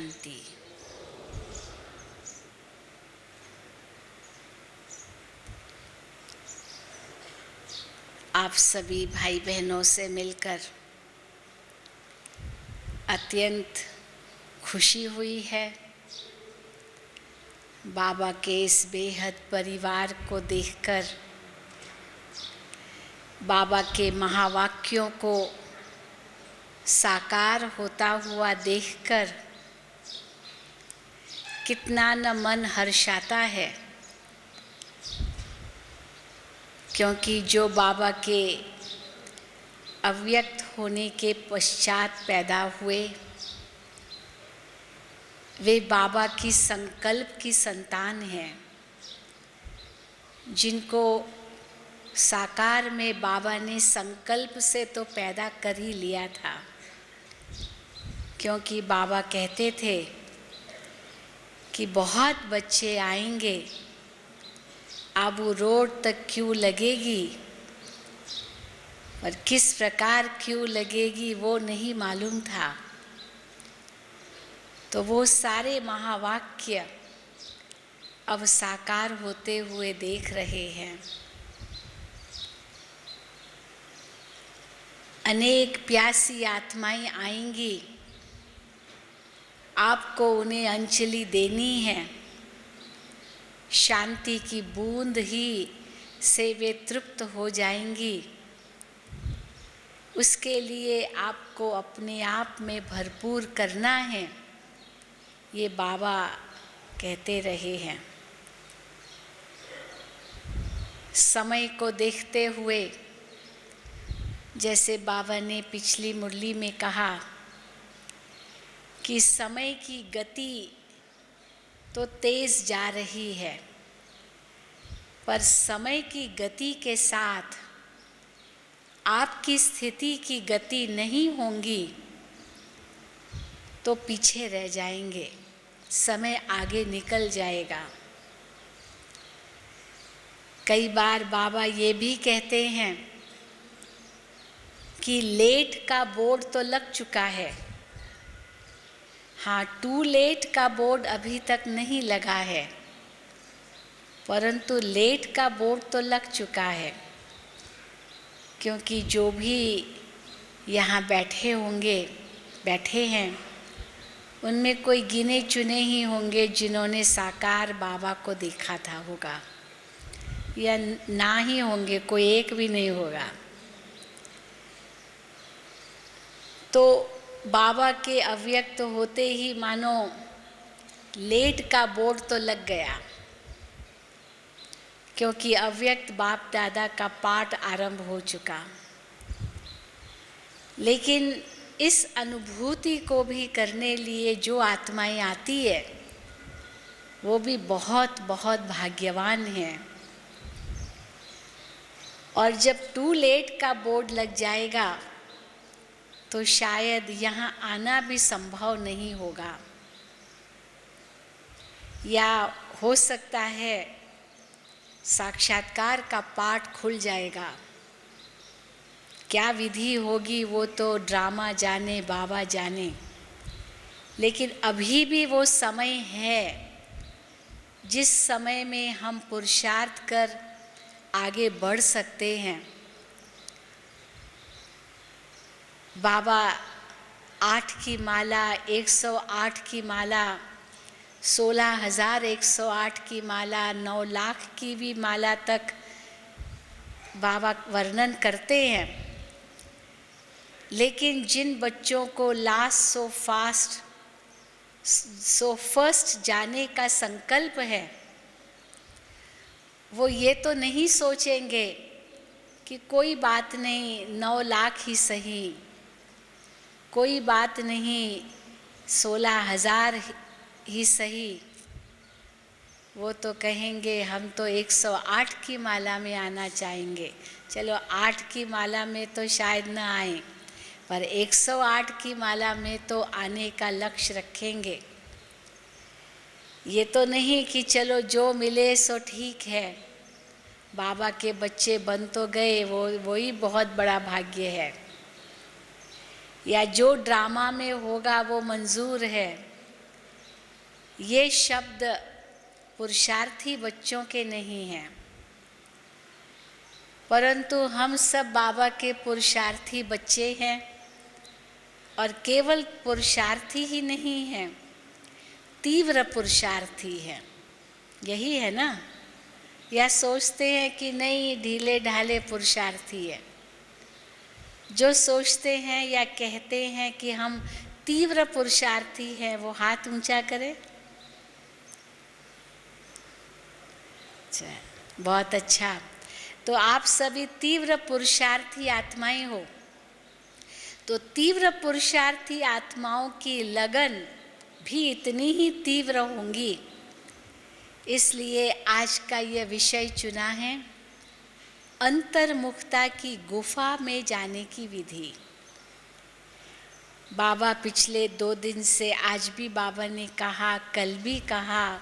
शांति। आप सभी भाई बहनों से मिलकर अत्यंत खुशी हुई है। बाबा के इस बेहद परिवार को देखकर, बाबा के महावाक्यों को साकार होता हुआ देखकर कितना न मन हर्षाता है, क्योंकि जो बाबा के अव्यक्त होने के पश्चात पैदा हुए, वे बाबा की संकल्प की संतान हैं, जिनको साकार में बाबा ने संकल्प से तो पैदा कर ही लिया था। क्योंकि बाबा कहते थे कि बहुत बच्चे आएंगे, आबू रोड तक क्यों लगेगी, पर किस प्रकार क्यों लगेगी वो नहीं मालूम था। तो वो सारे महावाक्य अब साकार होते हुए देख रहे हैं। अनेक प्यासी आत्माएं आएंगी, आपको उन्हें अंजलि देनी है। शांति की बूंद ही से वे तृप्त हो जाएंगी। उसके लिए आपको अपने आप में भरपूर करना है, ये बाबा कहते रहे हैं। समय को देखते हुए, जैसे बाबा ने पिछली मुरली में कहा कि समय की गति तो तेज जा रही है, पर समय की गति के साथ आपकी स्थिति की गति नहीं होंगी तो पीछे रह जाएंगे, समय आगे निकल जाएगा। कई बार बाबा ये भी कहते हैं कि लेट का बोर्ड तो लग चुका है। हाँ, टू लेट का बोर्ड अभी तक नहीं लगा है, परंतु लेट का बोर्ड तो लग चुका है। क्योंकि जो भी यहाँ बैठे हैं, उनमें कोई गिने चुने ही होंगे जिन्होंने साकार बाबा को देखा था होगा, या ना ही होंगे, कोई एक भी नहीं होगा। तो बाबा के अव्यक्त होते ही मानो लेट का बोर्ड तो लग गया, क्योंकि अव्यक्त बाप दादा का पाठ आरंभ हो चुका। लेकिन इस अनुभूति को भी करने लिए जो आत्माएं आती है, वो भी बहुत बहुत भाग्यवान हैं। और जब टू लेट का बोर्ड लग जाएगा तो शायद यहाँ आना भी संभव नहीं होगा, या हो सकता है साक्षात्कार का पाठ खुल जाएगा। क्या विधि होगी वो तो ड्रामा जाने, बाबा जाने। लेकिन अभी भी वो समय है जिस समय में हम पुरुषार्थ कर आगे बढ़ सकते हैं। बाबा 8 की माला, 108 की माला, 16,108 की माला, 9 लाख की भी माला तक बाबा वर्णन करते हैं। लेकिन जिन बच्चों को लास्ट सो फर्स्ट जाने का संकल्प है, वो ये तो नहीं सोचेंगे कि कोई बात नहीं, 9 लाख ही सही, कोई बात नहीं, 16,000 ही सही। वो तो कहेंगे हम तो 108 की माला में आना चाहेंगे। चलो 8 की माला में तो शायद न आए, पर 108 की माला में तो आने का लक्ष्य रखेंगे। ये तो नहीं कि चलो जो मिले सो ठीक है, बाबा के बच्चे बन तो गए, वो ही बहुत बड़ा भाग्य है, या जो ड्रामा में होगा वो मंजूर है, ये शब्द पुरुषार्थी बच्चों के नहीं हैं, परंतु हम सब बाबा के पुरुषार्थी बच्चे हैं। और केवल पुरुषार्थी ही नहीं हैं, तीव्र पुरुषार्थी हैं। यही है ना? या सोचते हैं कि नहीं, ढीले ढाले पुरुषार्थी है। जो सोचते हैं या कहते हैं कि हम तीव्र पुरुषार्थी हैं, वो हाथ ऊंचा करें। अच्छा, बहुत अच्छा। तो आप सभी तीव्र पुरुषार्थी आत्माएं हो। तो तीव्र पुरुषार्थी आत्माओं की लगन भी इतनी ही तीव्र होंगी। इसलिए आज का यह विषय चुना है, अंतर्मुखता की गुफा में जाने की विधि। बाबा पिछले 2 दिन से, आज भी बाबा ने कहा, कल भी कहा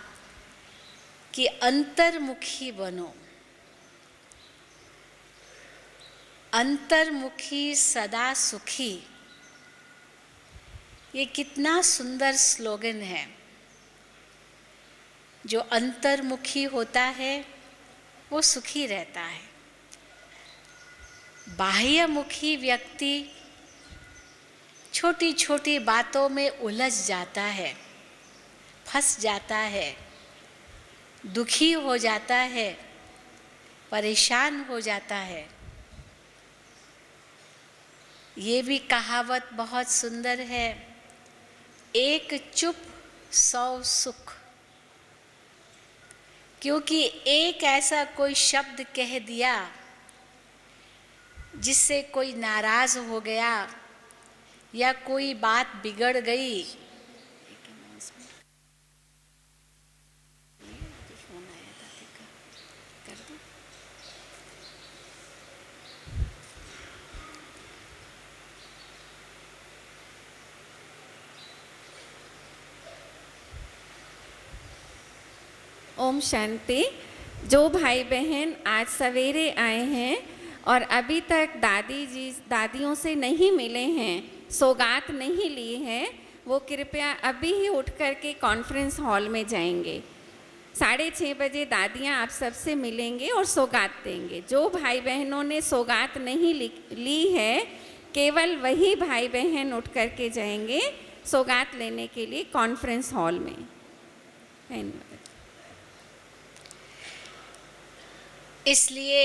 कि अंतर्मुखी बनो। अंतर्मुखी सदा सुखी, ये कितना सुंदर स्लोगन है। जो अंतर्मुखी होता है वो सुखी रहता है। बाह्यमुखी व्यक्ति छोटी छोटी बातों में उलझ जाता है, फंस जाता है, दुखी हो जाता है, परेशान हो जाता है। ये भी कहावत बहुत सुंदर है, एक चुप 100 सुख। क्योंकि एक ऐसा कोई शब्द कह दिया जिससे कोई नाराज हो गया या कोई बात बिगड़ गई, ओम शांति। जो भाई बहन आज सवेरे आए हैं और अभी तक दादियों से नहीं मिले हैं, सौगात नहीं ली है, वो कृपया अभी ही उठ कर के कॉन्फ्रेंस हॉल में जाएंगे। 6:30 बजे दादियाँ आप सबसे मिलेंगे और सौगात देंगे। जो भाई बहनों ने सौगात नहीं ली है, केवल वही भाई बहन उठ कर के जाएंगे सौगात लेने के लिए कॉन्फ्रेंस हॉल में। धन्यवाद। इसलिए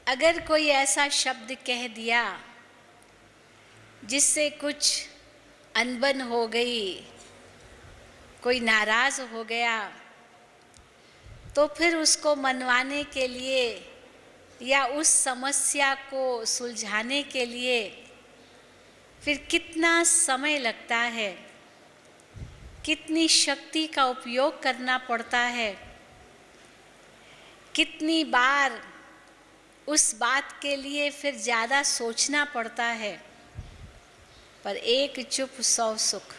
अगर कोई ऐसा शब्द कह दिया जिससे कुछ अनबन हो गई, कोई नाराज हो गया, तो फिर उसको मनवाने के लिए या उस समस्या को सुलझाने के लिए फिर कितना समय लगता है, कितनी शक्ति का उपयोग करना पड़ता है, कितनी बार उस बात के लिए फिर ज़्यादा सोचना पड़ता है। पर एक चुप 100 सुख।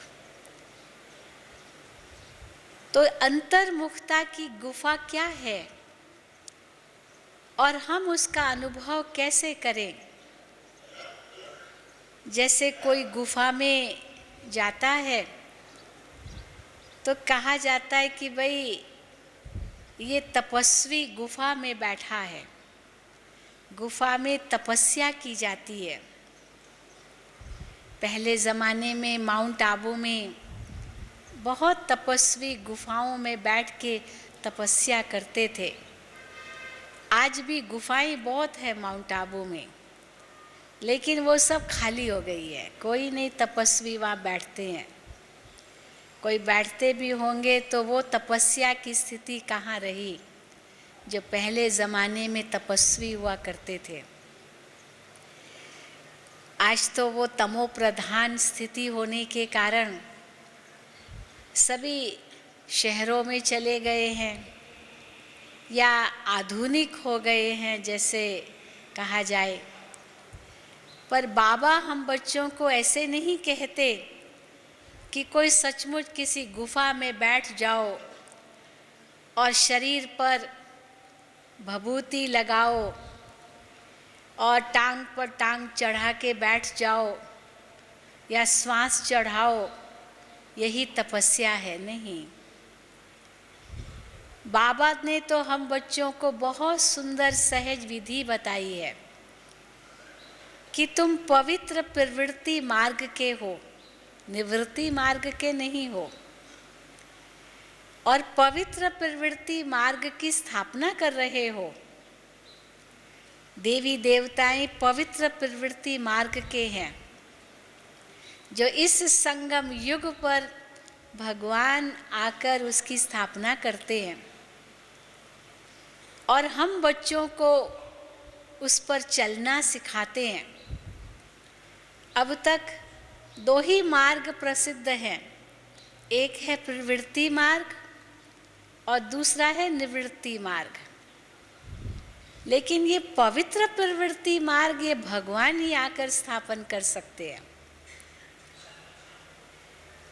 तो अंतर्मुखता की गुफा क्या है और हम उसका अनुभव कैसे करें? जैसे कोई गुफा में जाता है तो कहा जाता है कि भाई ये तपस्वी गुफा में बैठा है, गुफा में तपस्या की जाती है। पहले ज़माने में माउंट आबू में बहुत तपस्वी गुफाओं में बैठ के तपस्या करते थे। आज भी गुफाएं बहुत है माउंट आबू में, लेकिन वो सब खाली हो गई है। कोई नहीं तपस्वी वहाँ बैठते हैं। कोई बैठते भी होंगे तो वो तपस्या की स्थिति कहाँ रही जो पहले ज़माने में तपस्वी हुआ करते थे। आज तो वो तमो प्रधान स्थिति होने के कारण सभी शहरों में चले गए हैं या आधुनिक हो गए हैं जैसे कहा जाए। पर बाबा हम बच्चों को ऐसे नहीं कहते कि कोई सचमुच किसी गुफा में बैठ जाओ और शरीर पर भभूति लगाओ और टांग पर टांग चढ़ा के बैठ जाओ या श्वास चढ़ाओ यही तपस्या है, नहीं। बाबा ने तो हम बच्चों को बहुत सुंदर सहज विधि बताई है कि तुम पवित्र प्रवृत्ति मार्ग के हो, निवृत्ति मार्ग के नहीं हो। और पवित्र प्रवृत्ति मार्ग की स्थापना कर रहे हो। देवी देवताएं पवित्र प्रवृत्ति मार्ग के हैं, जो इस संगम युग पर भगवान आकर उसकी स्थापना करते हैं और हम बच्चों को उस पर चलना सिखाते हैं। अब तक 2 ही मार्ग प्रसिद्ध हैं, एक है प्रवृत्ति मार्ग और दूसरा है निवृत्ति मार्ग। लेकिन ये पवित्र प्रवृत्ति मार्ग ये भगवान ही आकर स्थापन कर सकते हैं।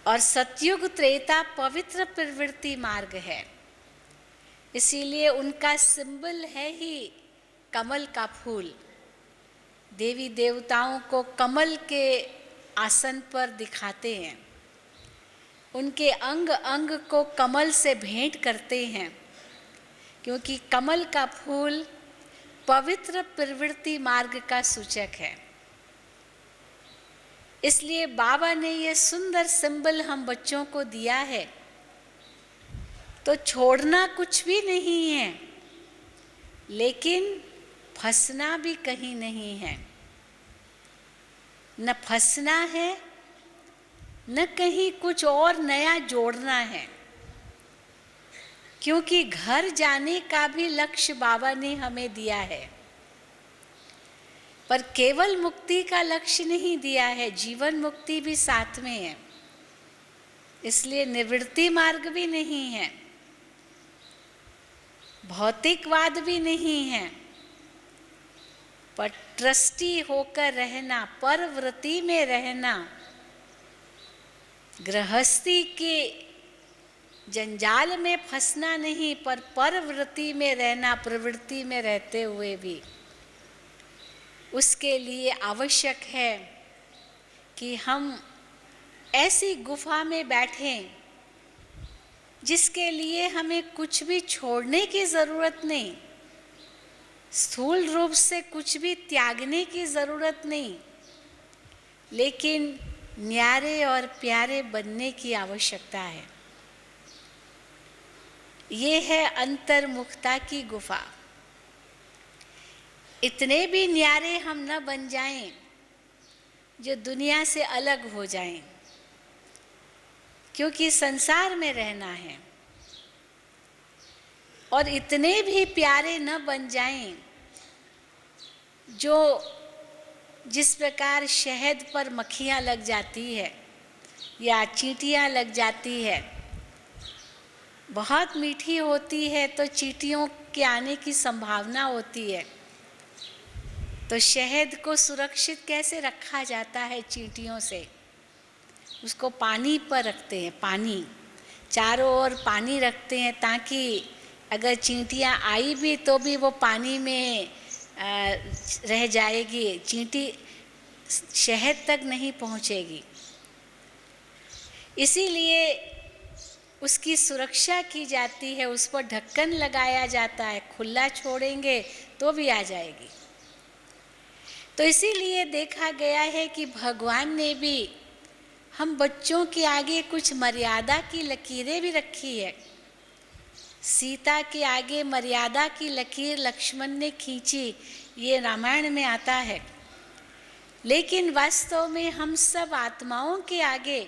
और सतयुग त्रेता पवित्र प्रवृत्ति मार्ग है, इसीलिए उनका सिंबल है ही कमल का फूल। देवी देवताओं को कमल के आसन पर दिखाते हैं, उनके अंग अंग को कमल से भेंट करते हैं, क्योंकि कमल का फूल पवित्र प्रवृत्ति मार्ग का सूचक है। इसलिए बाबा ने ये सुंदर सिंबल हम बच्चों को दिया है। तो छोड़ना कुछ भी नहीं है, लेकिन फंसना भी कहीं नहीं है। न फंसना है, न कहीं कुछ और नया जोड़ना है, क्योंकि घर जाने का भी लक्ष्य बाबा ने हमें दिया है। पर केवल मुक्ति का लक्ष्य नहीं दिया है, जीवन मुक्ति भी साथ में है। इसलिए निवृत्ति मार्ग भी नहीं है, भौतिकवाद भी नहीं है, पर ट्रस्टी होकर रहना, परव्रती में रहना, गृहस्थी के जंजाल में फंसना नहीं, पर परव्रती में रहना, प्रवृत्ति में रहते हुए भी। उसके लिए आवश्यक है कि हम ऐसी गुफा में बैठें जिसके लिए हमें कुछ भी छोड़ने की ज़रूरत नहीं, स्थूल रूप से कुछ भी त्यागने की ज़रूरत नहीं, लेकिन न्यारे और प्यारे बनने की आवश्यकता है। ये है अंतर्मुखता की गुफा। इतने भी न्यारे हम न बन जाएं जो दुनिया से अलग हो जाएं, क्योंकि संसार में रहना है। और इतने भी प्यारे न बन जाएं जो जिस प्रकार शहद पर मक्खियाँ लग जाती है या चींटियाँ लग जाती है, बहुत मीठी होती है तो चींटियों के आने की संभावना होती है। तो शहद को सुरक्षित कैसे रखा जाता है चींटियों से? उसको पानी पर रखते हैं, पानी चारों ओर पानी रखते हैं, ताकि अगर चींटियाँ आई भी तो भी वो पानी में रह जाएगी, चींटी शहद तक नहीं पहुँचेगी। इसीलिए उसकी सुरक्षा की जाती है, उस पर ढक्कन लगाया जाता है, खुला छोड़ेंगे तो भी आ जाएगी। तो इसीलिए देखा गया है कि भगवान ने भी हम बच्चों के आगे कुछ मर्यादा की लकीरें भी रखी है। सीता के आगे मर्यादा की लकीर लक्ष्मण ने खींची, ये रामायण में आता है। लेकिन वास्तव में हम सब आत्माओं के आगे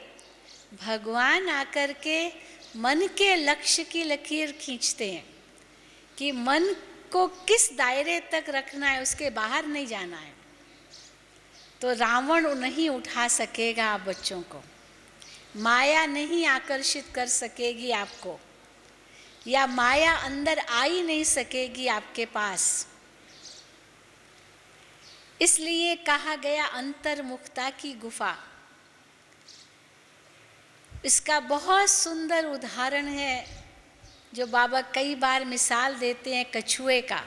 भगवान आकर के मन के लक्ष्य की लकीर खींचते हैं कि मन को किस दायरे तक रखना है, उसके बाहर नहीं जाना है। तो रावण नहीं उठा सकेगा आप बच्चों को, माया नहीं आकर्षित कर सकेगी आपको, या माया अंदर आ ही नहीं सकेगी आपके पास। इसलिए कहा गया अंतर्मुखता की गुफा। इसका बहुत सुंदर उदाहरण है जो बाबा कई बार मिसाल देते हैं कछुए का।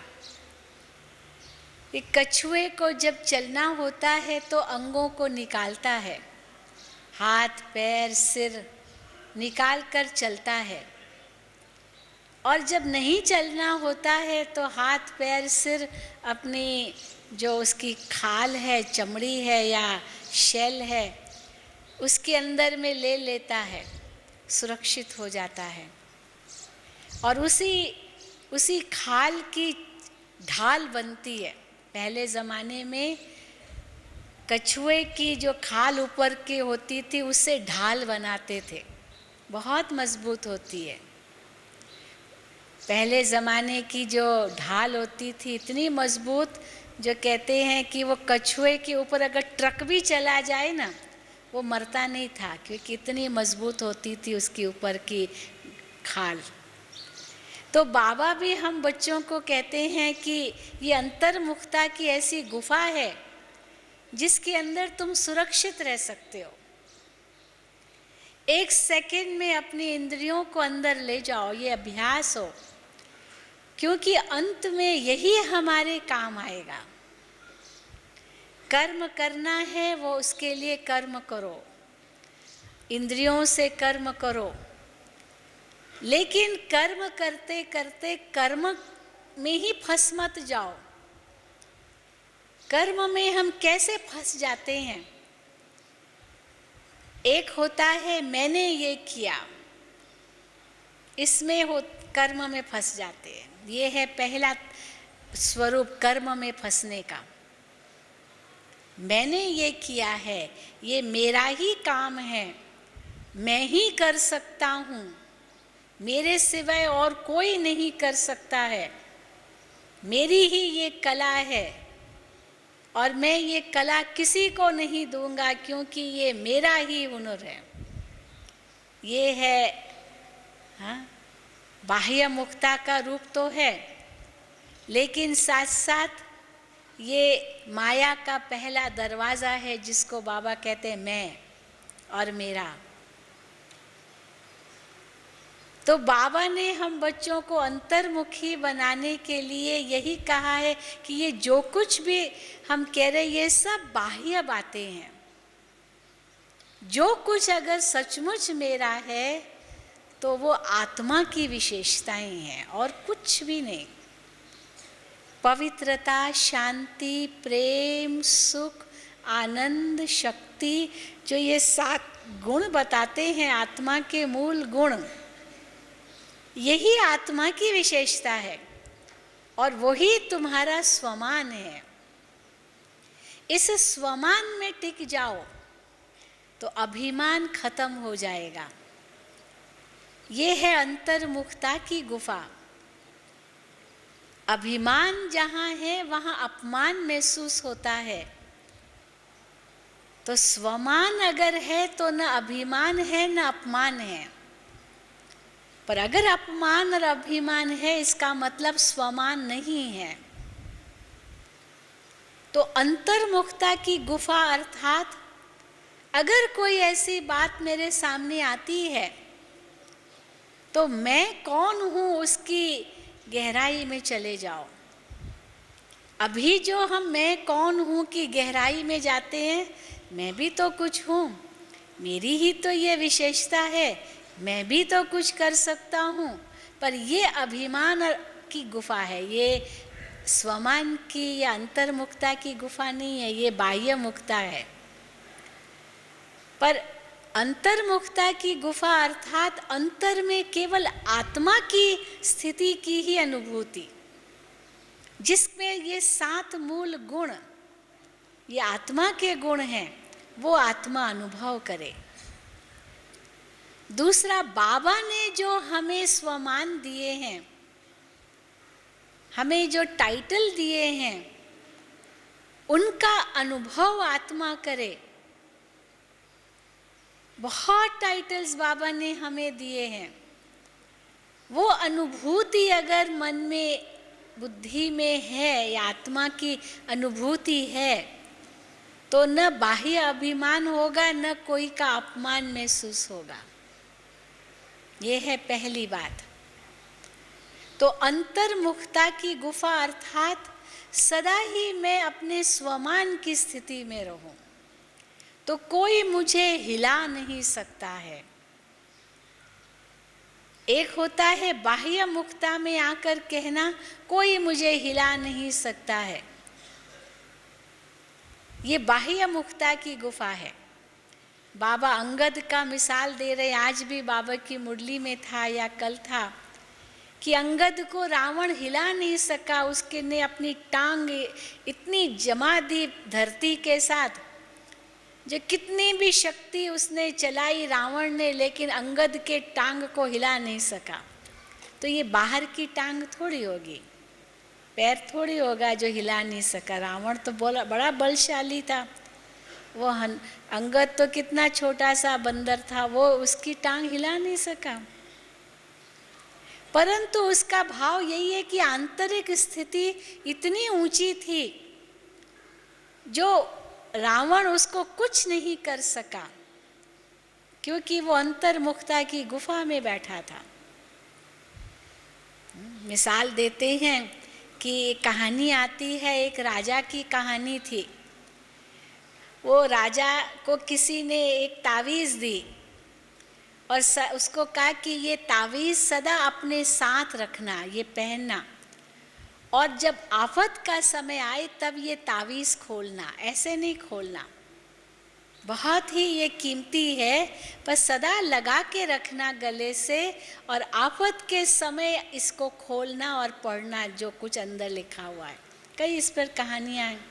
एक कछुए को जब चलना होता है तो अंगों को निकालता है, हाथ पैर सिर निकाल कर चलता है, और जब नहीं चलना होता है तो हाथ पैर सिर अपनी जो उसकी खाल है, चमड़ी है या शेल है, उसके अंदर में ले लेता है, सुरक्षित हो जाता है। और उसी खाल की ढाल बनती है। पहले ज़माने में कछुए की जो खाल ऊपर की होती थी उससे ढाल बनाते थे, बहुत मजबूत होती है। पहले ज़माने की जो ढाल होती थी इतनी मजबूत, जो कहते हैं कि वो कछुए के ऊपर अगर ट्रक भी चला जाए ना, वो मरता नहीं था, क्योंकि इतनी मजबूत होती थी उसके ऊपर की खाल। तो बाबा भी हम बच्चों को कहते हैं कि ये अंतर्मुखता की ऐसी गुफा है जिसके अंदर तुम सुरक्षित रह सकते हो। 1 सेकंड में अपनी इंद्रियों को अंदर ले जाओ, ये अभ्यास हो, क्योंकि अंत में यही हमारे काम आएगा। कर्म करना है वो उसके लिए कर्म करो, इंद्रियों से कर्म करो, लेकिन कर्म करते करते कर्म में ही फंस मत जाओ। कर्म में हम कैसे फंस जाते हैं? एक होता है मैंने ये किया, इसमें कर्म में फंस जाते हैं। ये है पहला स्वरूप कर्म में फंसने का। मैंने ये किया है, ये मेरा ही काम है, मैं ही कर सकता हूँ, मेरे सिवाय और कोई नहीं कर सकता है, मेरी ही ये कला है और मैं ये कला किसी को नहीं दूंगा क्योंकि ये मेरा ही हुनर है। ये है बाह्य मुक्ता का रूप तो है, लेकिन साथ साथ ये माया का पहला दरवाज़ा है जिसको बाबा कहते हैं मैं और मेरा। तो बाबा ने हम बच्चों को अंतर्मुखी बनाने के लिए यही कहा है कि ये जो कुछ भी हम कह रहे ये सब बाह्य बातें हैं। जो कुछ अगर सचमुच मेरा है तो वो आत्मा की विशेषताएं हैं और कुछ भी नहीं। पवित्रता, शांति, प्रेम, सुख, आनंद, शक्ति, जो ये 7 गुण बताते हैं आत्मा के मूल गुण, यही आत्मा की विशेषता है और वही तुम्हारा स्वमान है। इस स्वमान में टिक जाओ तो अभिमान खत्म हो जाएगा। ये है अंतर्मुखता की गुफा। अभिमान जहाँ है वहाँ अपमान महसूस होता है, तो स्वमान अगर है तो न अभिमान है न अपमान है। पर अगर अपमान और अभिमान है इसका मतलब स्वमान नहीं है। तो अंतर्मुखता की गुफा अर्थात अगर कोई ऐसी बात मेरे सामने आती है तो मैं कौन हूँ उसकी गहराई में चले जाओ। अभी जो हम मैं कौन हूँ की गहराई में जाते हैं, मैं भी तो कुछ हूँ, मेरी ही तो ये विशेषता है, मैं भी तो कुछ कर सकता हूँ। पर ये अभिमान की गुफा है, ये स्वमान की या अंतर्मुक्ता की गुफा नहीं है, ये बाह्य मुक्ता है। पर अंतर्मुक्ता की गुफा अर्थात अंतर में केवल आत्मा की स्थिति की ही अनुभूति, जिसमें ये 7 मूल गुण, ये आत्मा के गुण हैं, वो आत्मा अनुभव करे। दूसरा, बाबा ने जो हमें स्वमान दिए हैं, हमें जो टाइटल दिए हैं, उनका अनुभव आत्मा करे। बहुत टाइटल्स बाबा ने हमें दिए हैं, वो अनुभूति अगर मन में, बुद्धि में है या आत्मा की अनुभूति है तो न बाह्य अभिमान होगा, न कोई का अपमान महसूस होगा। ये है पहली बात। तो अंतर्मुखता की गुफा अर्थात सदा ही मैं अपने स्वमान की स्थिति में रहूं, तो कोई मुझे हिला नहीं सकता है। एक होता है बाह्य मुक्ता में आकर कहना कोई मुझे हिला नहीं सकता है, ये बाह्य मुक्ता की गुफा है। बाबा अंगद का मिसाल दे रहे, आज भी बाबा की मुरली में था या कल था कि अंगद को रावण हिला नहीं सका, उसके ने अपनी टांग इतनी जमा दी धरती के साथ, जो कितनी भी शक्ति उसने चलाई रावण ने, लेकिन अंगद के टांग को हिला नहीं सका। तो ये बाहर की टांग थोड़ी होगी, पैर थोड़ी होगा जो हिला नहीं सका। रावण तो बड़ा बलशाली था, वो अंगद तो कितना छोटा सा बंदर था, वो उसकी टांग हिला नहीं सका। परंतु उसका भाव यही है कि आंतरिक स्थिति इतनी ऊंची थी जो रावण उसको कुछ नहीं कर सका, क्योंकि वो अंतर्मुखता की गुफा में बैठा था। मिसाल देते हैं कि कहानी आती है, एक राजा की कहानी थी। वो राजा को किसी ने एक तावीज़ दी और उसको कहा कि ये तावीज़ सदा अपने साथ रखना, ये पहनना, और जब आफत का समय आए तब ये तावीज़ खोलना, ऐसे नहीं खोलना। बहुत ही ये कीमती है, पर सदा लगा के रखना गले से, और आफत के समय इसको खोलना और पढ़ना जो कुछ अंदर लिखा हुआ है। कई इस पर कहानियाँ हैं।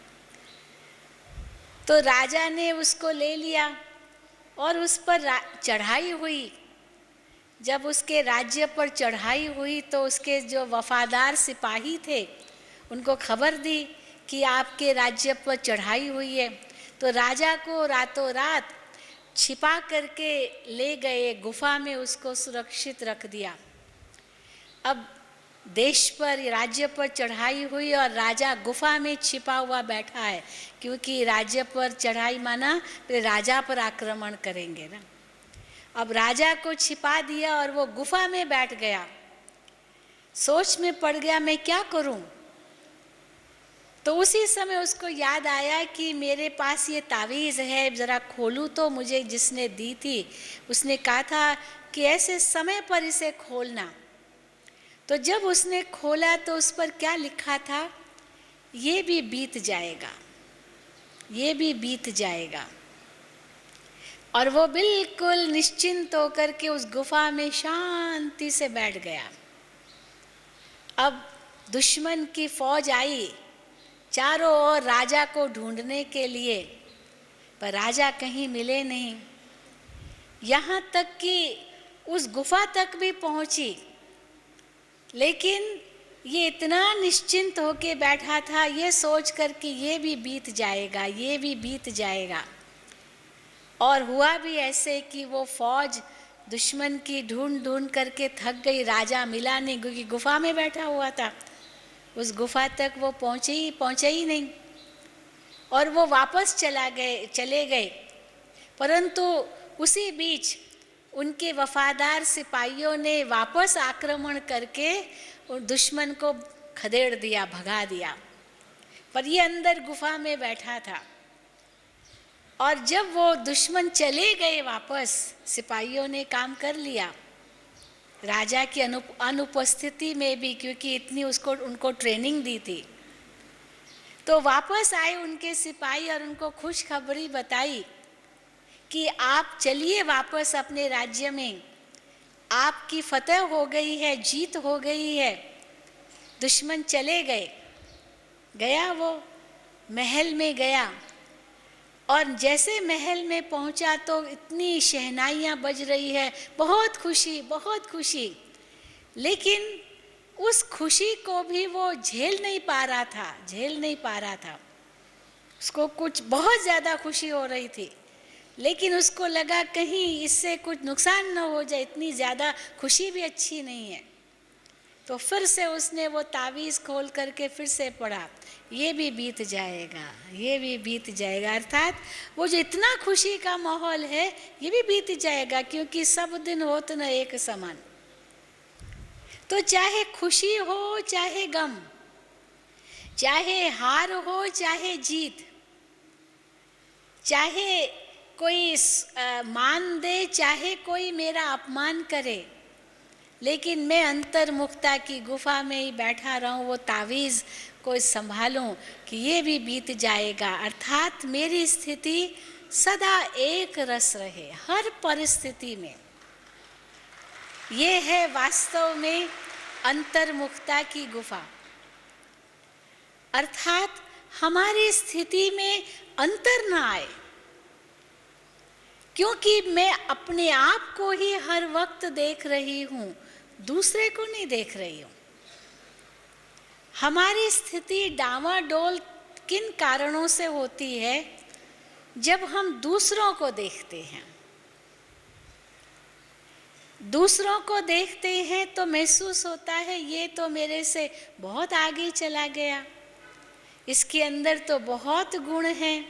तो राजा ने उसको ले लिया और उस पर चढ़ाई हुई। जब उसके राज्य पर चढ़ाई हुई तो उसके जो वफादार सिपाही थे उनको खबर दी कि आपके राज्य पर चढ़ाई हुई है। तो राजा को रातों रात छिपा करके ले गए गुफा में, उसको सुरक्षित रख दिया। अब देश पर, राज्य पर चढ़ाई हुई और राजा गुफा में छिपा हुआ बैठा है, क्योंकि राज्य पर चढ़ाई माना फिर राजा पर आक्रमण करेंगे ना। अब राजा को छिपा दिया और वो गुफा में बैठ गया। सोच में पड़ गया मैं क्या करूं। तो उसी समय उसको याद आया कि मेरे पास ये तावीज़ है, ज़रा खोलूं तो। मुझे जिसने दी थी उसने कहा था कि ऐसे समय पर इसे खोलना। तो जब उसने खोला तो उस पर क्या लिखा था, ये भी बीत जाएगा, ये भी बीत जाएगा। और वो बिल्कुल निश्चिंत होकर के उस गुफा में शांति से बैठ गया। अब दुश्मन की फौज आई चारों ओर राजा को ढूंढने के लिए, पर राजा कहीं मिले नहीं। यहाँ तक कि उस गुफा तक भी पहुंची, लेकिन ये इतना निश्चिंत होके बैठा था, ये सोच कर कि ये भी बीत जाएगा, ये भी बीत जाएगा। और हुआ भी ऐसे कि वो फौज दुश्मन की ढूंढ ढूंढ करके थक गई, राजा मिला नहीं, क्योंकि गुफा में बैठा हुआ था। उस गुफा तक वो पहुँचे ही नहीं, और वो वापस चले गए। परंतु उसी बीच उनके वफादार सिपाहियों ने वापस आक्रमण करके दुश्मन को खदेड़ दिया, भगा दिया। पर ये अंदर गुफा में बैठा था। और जब वो दुश्मन चले गए वापस, सिपाहियों ने काम कर लिया राजा की अनुपस्थिति में भी, क्योंकि इतनी उनको ट्रेनिंग दी थी। तो वापस आए उनके सिपाही और उनको खुशखबरी बताई कि आप चलिए वापस अपने राज्य में, आपकी फतह हो गई है, जीत हो गई है, दुश्मन चले गए। गया वो महल में गया, और जैसे महल में पहुंचा तो इतनी शहनाइयाँ बज रही है, बहुत खुशी, बहुत खुशी। लेकिन उस खुशी को भी वो झेल नहीं पा रहा था। उसको कुछ बहुत ज़्यादा खुशी हो रही थी, लेकिन उसको लगा कहीं इससे कुछ नुकसान न हो जाए, इतनी ज़्यादा खुशी भी अच्छी नहीं है। तो फिर से उसने वो तावीज़ खोल करके फिर से पढ़ा, ये भी बीत जाएगा, ये भी बीत जाएगा। अर्थात वो जो इतना खुशी का माहौल है ये भी बीत जाएगा, क्योंकि सब दिन होत न एक समान। तो चाहे खुशी हो चाहे गम, चाहे हार हो चाहे जीत, चाहे कोई मान दे चाहे कोई मेरा अपमान करे, लेकिन मैं अंतर्मुखता की गुफा में ही बैठा रहूं, वो तावीज़ को संभालूं कि ये भी बीत जाएगा। अर्थात मेरी स्थिति सदा एक रस रहे हर परिस्थिति में। ये है वास्तव में अंतर्मुखता की गुफा। अर्थात हमारी स्थिति में अंतर ना आए, क्योंकि मैं अपने आप को ही हर वक्त देख रही हूं, दूसरे को नहीं देख रही हूं। हमारी स्थिति डावाडोल किन कारणों से होती है? जब हम दूसरों को देखते हैं। दूसरों को देखते हैं तो महसूस होता है ये तो मेरे से बहुत आगे चला गया, इसके अंदर तो बहुत गुण हैं,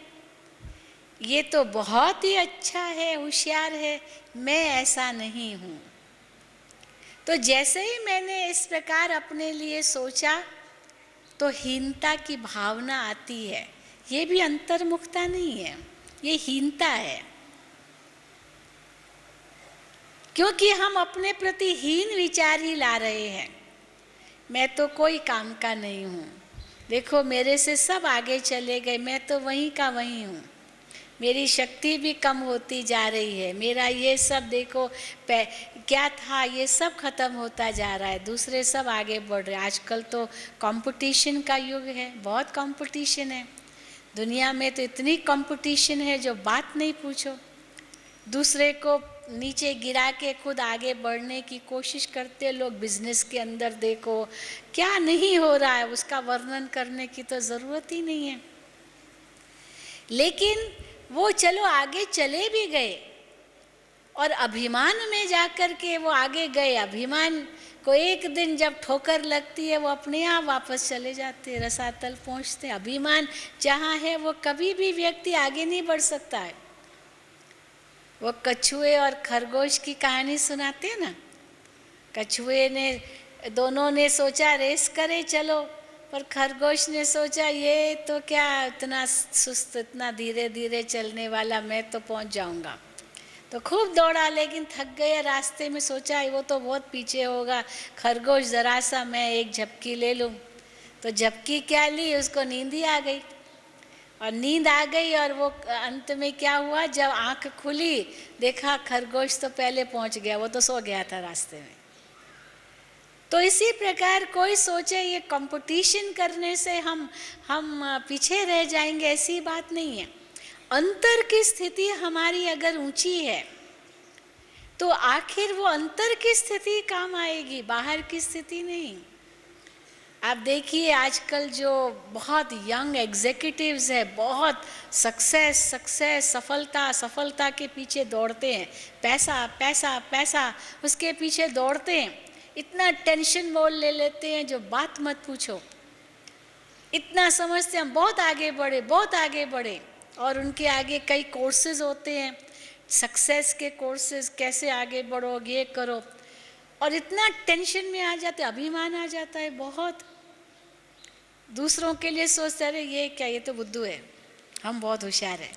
ये तो बहुत ही अच्छा है, होशियार है, मैं ऐसा नहीं हूँ। तो जैसे ही मैंने इस प्रकार अपने लिए सोचा तो हीनता की भावना आती है। ये भी अंतर्मुखता नहीं है, ये हीनता है, क्योंकि हम अपने प्रति हीन विचार ही ला रहे हैं। मैं तो कोई काम का नहीं हूँ, देखो मेरे से सब आगे चले गए, मैं तो वहीं का वहीं हूँ, मेरी शक्ति भी कम होती जा रही है, मेरा ये सब देखो क्या था ये सब खत्म होता जा रहा है, दूसरे सब आगे बढ़ रहे हैं। आजकल तो कंपटीशन का युग है, बहुत कंपटीशन है दुनिया में, तो इतनी कंपटीशन है जो बात नहीं पूछो। दूसरे को नीचे गिरा के खुद आगे बढ़ने की कोशिश करते लोग। बिजनेस के अंदर देखो क्या नहीं हो रहा है, उसका वर्णन करने की तो ज़रूरत ही नहीं है। लेकिन वो चलो आगे चले भी गए और अभिमान में जाकर के वो आगे गए। अभिमान को एक दिन जब ठोकर लगती है वो अपने आप वापस चले जाते, रसातल पहुंचते। अभिमान जहाँ है वो कभी भी व्यक्ति आगे नहीं बढ़ सकता है। वो कछुए और खरगोश की कहानी सुनाते हैं ना। कछुए ने दोनों ने सोचा रेस करे चलो, पर खरगोश ने सोचा ये तो क्या इतना सुस्त, इतना धीरे धीरे चलने वाला, मैं तो पहुंच जाऊंगा। तो खूब दौड़ा लेकिन थक गया रास्ते में, सोचा वो तो बहुत पीछे होगा। खरगोश ज़रा सा मैं एक झपकी ले लूँ, तो झपकी क्या ली, उसको नींद ही आ गई। और नींद आ गई और वो अंत में क्या हुआ, जब आंख खुली देखा खरगोश तो पहले पहुंच गया, वो तो सो गया था रास्ते में। तो इसी प्रकार कोई सोचे ये कंपटीशन करने से हम पीछे रह जाएंगे, ऐसी बात नहीं है। अंतर की स्थिति हमारी अगर ऊंची है तो आखिर वो अंतर की स्थिति काम आएगी, बाहर की स्थिति नहीं। आप देखिए आजकल जो बहुत यंग एग्जीक्यूटिव्स है, बहुत सक्सेस सफलता के पीछे दौड़ते हैं, पैसा पैसा पैसा उसके पीछे दौड़ते हैं, इतना टेंशन मोल ले लेते हैं जो बात मत पूछो। इतना समझते हैं हम बहुत आगे बढ़े, और उनके आगे कई कोर्सेज होते हैं, सक्सेस के कोर्सेज, कैसे आगे बढ़ो, ये करो, और इतना टेंशन में आ जाते, अभिमान आ जाता है बहुत। दूसरों के लिए सोचते रहे ये क्या, ये तो बुद्धू है, हम बहुत होशियार हैं।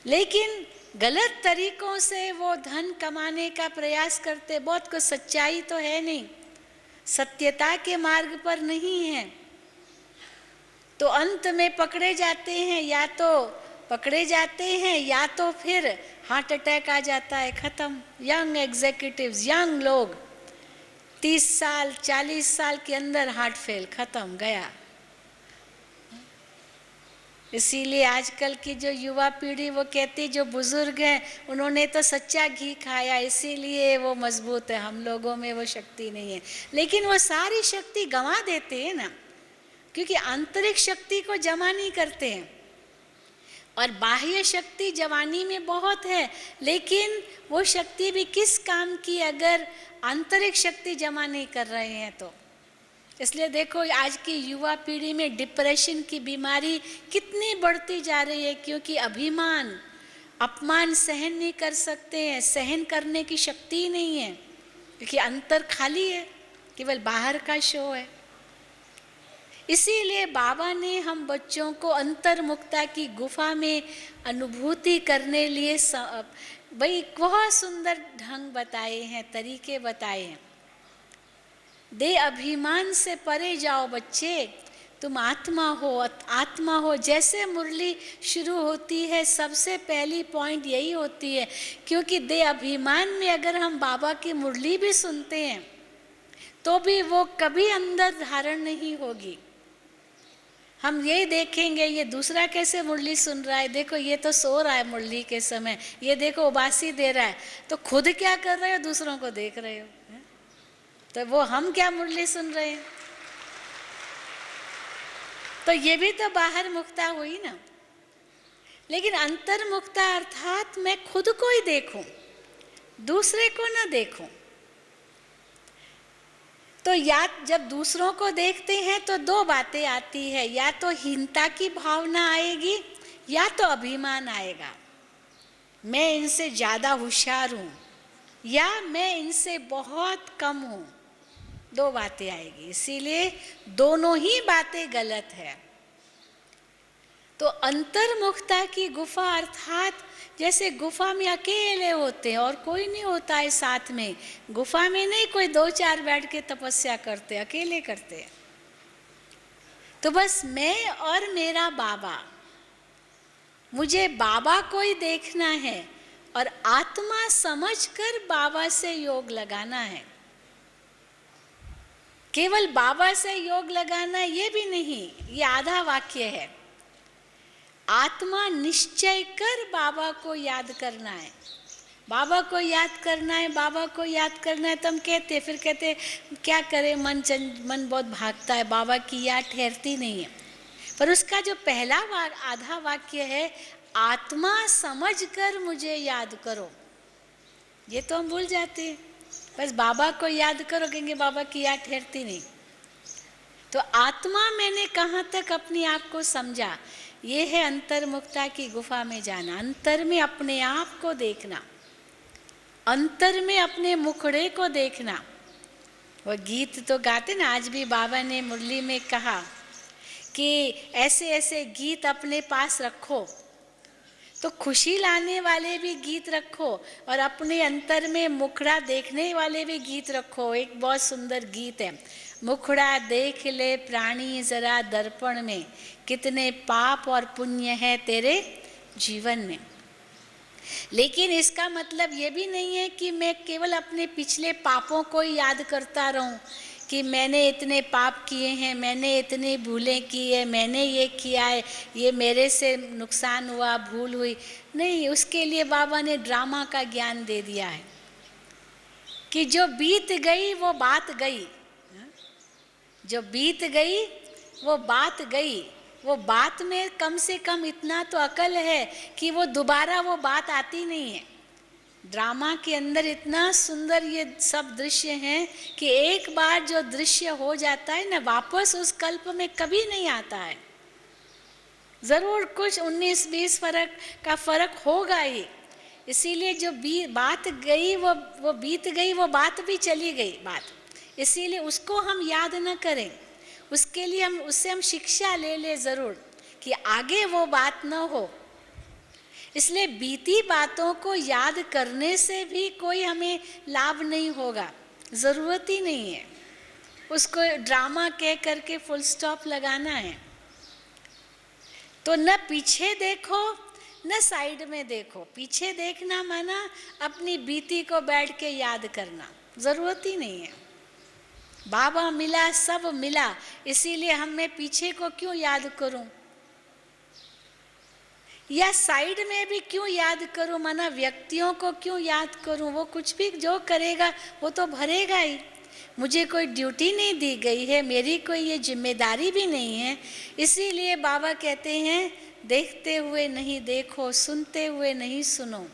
लेकिन गलत तरीकों से वो धन कमाने का प्रयास करते, बहुत कुछ सच्चाई तो है नहीं, सत्यता के मार्ग पर नहीं है, तो अंत में पकड़े जाते हैं, या तो फिर हार्ट अटैक आ जाता है, खत्म। यंग एग्जीक्यूटिव्स, यंग लोग 30 साल 40 साल के अंदर हार्ट फेल, खत्म, गया। इसीलिए आजकल की जो युवा पीढ़ी वो कहती जो बुजुर्ग हैं उन्होंने तो सच्चा घी खाया इसीलिए वो मजबूत है, हम लोगों में वो शक्ति नहीं है। लेकिन वो सारी शक्ति गंवा देते हैं ना, क्योंकि आंतरिक शक्ति को जमा नहीं करते हैं, और बाह्य शक्ति जवानी में बहुत है, लेकिन वो शक्ति भी किस काम की अगर आंतरिक शक्ति जमा नहीं कर रहे हैं तो। इसलिए देखो आज की युवा पीढ़ी में डिप्रेशन की बीमारी कितनी बढ़ती जा रही है, क्योंकि अभिमान अपमान सहन नहीं कर सकते हैं, सहन करने की शक्ति ही नहीं है, क्योंकि अंतर खाली है, केवल बाहर का शो है। इसीलिए बाबा ने हम बच्चों को अंतर्मुखता की गुफा में अनुभूति करने भाई बहुत सुंदर ढंग बताए हैं, तरीके बताए हैं। दे अभिमान से परे जाओ बच्चे, तुम आत्मा हो, आत्मा हो। जैसे मुरली शुरू होती है सबसे पहली पॉइंट यही होती है, क्योंकि दे अभिमान में अगर हम बाबा की मुरली भी सुनते हैं तो भी वो कभी अंदर धारण नहीं होगी। हम ये देखेंगे ये दूसरा कैसे मुरली सुन रहा है, देखो ये तो सो रहा है मुरली के समय, ये देखो उबासी दे रहा है, तो खुद क्या कर रहे हो, दूसरों को देख रहे हो, तो वो हम क्या मुरली सुन रहे हैं। तो ये भी तो बाहर मुक्ता हुई ना। लेकिन अंतर्मुक्ता अर्थात मैं खुद को ही देखूं, दूसरे को ना देखूं। तो या जब दूसरों को देखते हैं तो दो बातें आती है, या तो हीनता की भावना आएगी या तो अभिमान आएगा, मैं इनसे ज़्यादा होशियार हूँ या मैं इनसे बहुत कम हूँ, दो बातें आएगी। इसीलिए दोनों ही बातें गलत है। तो अंतर्मुखता की गुफा अर्थात जैसे गुफा में अकेले होते हैं और कोई नहीं होता है साथ में, गुफा में नहीं कोई दो चार बैठ के तपस्या करते, अकेले करते हैं। तो बस मैं और मेरा बाबा, मुझे बाबा को ही देखना है और आत्मा समझकर बाबा से योग लगाना है। केवल बाबा से योग लगाना ये भी नहीं, ये आधा वाक्य है। आत्मा निश्चय कर बाबा को याद करना है, बाबा को याद करना है, बाबा को याद करना है। तो हम कहते, फिर कहते क्या करें, मन बहुत भागता है, बाबा की याद ठहरती नहीं है। पर उसका जो पहला आधा वाक्य है, आत्मा समझकर मुझे याद करो, ये तो हम भूल जाते हैं। बस बाबा को याद करो, कहेंगे बाबा की याद ठहरती नहीं। तो आत्मा मैंने कहाँ तक अपने आप को समझा, ये है अंतर्मुक्ता की गुफा में जाना। अंतर में अपने आप को देखना, अंतर में अपने मुखड़े को देखना। वो गीत तो गाते ना, आज भी बाबा ने मुरली में कहा कि ऐसे ऐसे गीत अपने पास रखो, तो खुशी लाने वाले भी गीत रखो और अपने अंतर में मुखड़ा देखने वाले भी गीत रखो। एक बहुत सुंदर गीत है, मुखड़ा देख ले प्राणी जरा दर्पण में, कितने पाप और पुण्य है तेरे जीवन में। लेकिन इसका मतलब ये भी नहीं है कि मैं केवल अपने पिछले पापों को ही याद करता रहूं कि मैंने इतने पाप किए हैं, मैंने इतनी भूलें की है, मैंने ये किया है, ये मेरे से नुकसान हुआ, भूल हुई। नहीं, उसके लिए बाबा ने ड्रामा का ज्ञान दे दिया है कि जो बीत गई वो बात गई, जो बीत गई वो बात गई। वो बात में कम से कम इतना तो अकल है कि वो दोबारा वो बात आती नहीं है। ड्रामा के अंदर इतना सुंदर ये सब दृश्य हैं कि एक बार जो दृश्य हो जाता है ना, वापस उस कल्प में कभी नहीं आता है। ज़रूर कुछ 19-20 का फर्क होगा ही, इसीलिए जो बात गई वो बीत गई, वो बात भी चली गई बात। इसीलिए उसको हम याद न करें, उसके लिए उससे हम शिक्षा ले ज़रूर कि आगे वो बात न हो। इसलिए बीती बातों को याद करने से भी कोई हमें लाभ नहीं होगा, ज़रूरत ही नहीं है। उसको ड्रामा कह करके फुल स्टॉप लगाना है। तो न पीछे देखो न साइड में देखो। पीछे देखना माना अपनी बीती को बैठ के याद करना, ज़रूरत ही नहीं है। बाबा मिला, सब मिला, इसीलिए मैं पीछे को क्यों याद करूं, या साइड में भी क्यों याद करूं, माना व्यक्तियों को क्यों याद करूं। वो कुछ भी जो करेगा वो तो भरेगा ही। मुझे कोई ड्यूटी नहीं दी गई है, मेरी कोई ये जिम्मेदारी भी नहीं है। इसीलिए बाबा कहते हैं, देखते हुए नहीं देखो, सुनते हुए नहीं सुनो।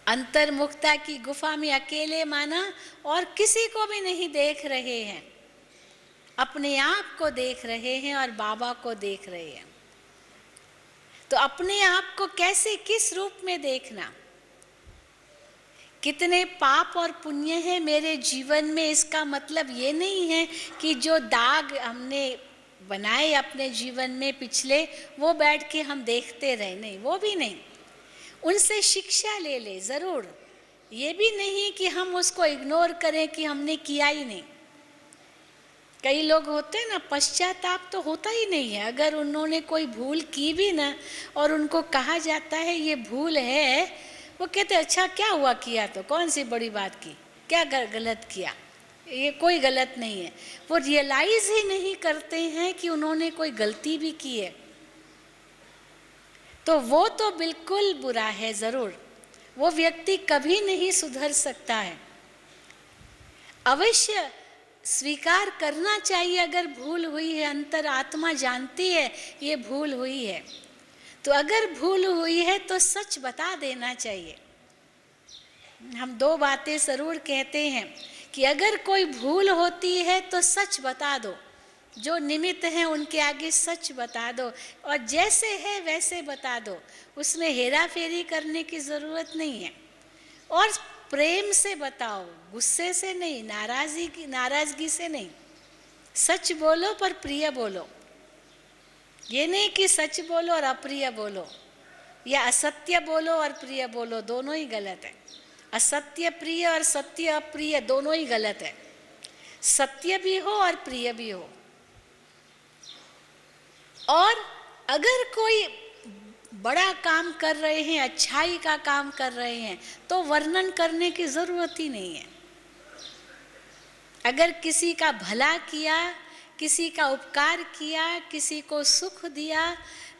अंतर्मुक्ता की गुफा में अकेले माना और किसी को भी नहीं देख रहे हैं, अपने आप को देख रहे हैं और बाबा को देख रहे हैं। तो अपने आप को कैसे, किस रूप में देखना, कितने पाप और पुण्य है मेरे जीवन में। इसका मतलब ये नहीं है कि जो दाग हमने बनाए अपने जीवन में पिछले, वो बैठ के हम देखते रहे, नहीं, वो भी नहीं। उनसे शिक्षा ले ले ज़रूर। ये भी नहीं कि हम उसको इग्नोर करें कि हमने किया ही नहीं। कई लोग होते हैं ना, पश्चाताप तो होता ही नहीं है। अगर उन्होंने कोई भूल की भी ना और उनको कहा जाता है ये भूल है, वो कहते अच्छा क्या हुआ, किया तो कौन सी बड़ी बात की, क्या गलत किया, ये कोई गलत नहीं है। वो रियलाइज ही नहीं करते हैं कि उन्होंने कोई गलती भी की है। तो वो तो बिल्कुल बुरा है ज़रूर, वो व्यक्ति कभी नहीं सुधर सकता है। अवश्य स्वीकार करना चाहिए अगर भूल हुई है, अंतर आत्मा जानती है ये भूल हुई है। तो अगर भूल हुई है तो सच बता देना चाहिए। हम दो बातें ज़रूर कहते हैं कि अगर कोई भूल होती है तो सच बता दो, जो निमित्त हैं उनके आगे सच बता दो, और जैसे है वैसे बता दो, उसमें हेरा फेरी करने की ज़रूरत नहीं है। और प्रेम से बताओ, गुस्से से नहीं, नाराज़गी से नहीं। सच बोलो पर प्रिय बोलो। ये नहीं कि सच बोलो और अप्रिय बोलो, या असत्य बोलो और प्रिय बोलो, दोनों ही गलत है। असत्य प्रिय और सत्य अप्रिय दोनों ही गलत है। सत्य भी हो और प्रिय भी हो। और अगर कोई बड़ा काम कर रहे हैं, अच्छाई का काम कर रहे हैं, तो वर्णन करने की ज़रूरत ही नहीं है। अगर किसी का भला किया, किसी का उपकार किया, किसी को सुख दिया,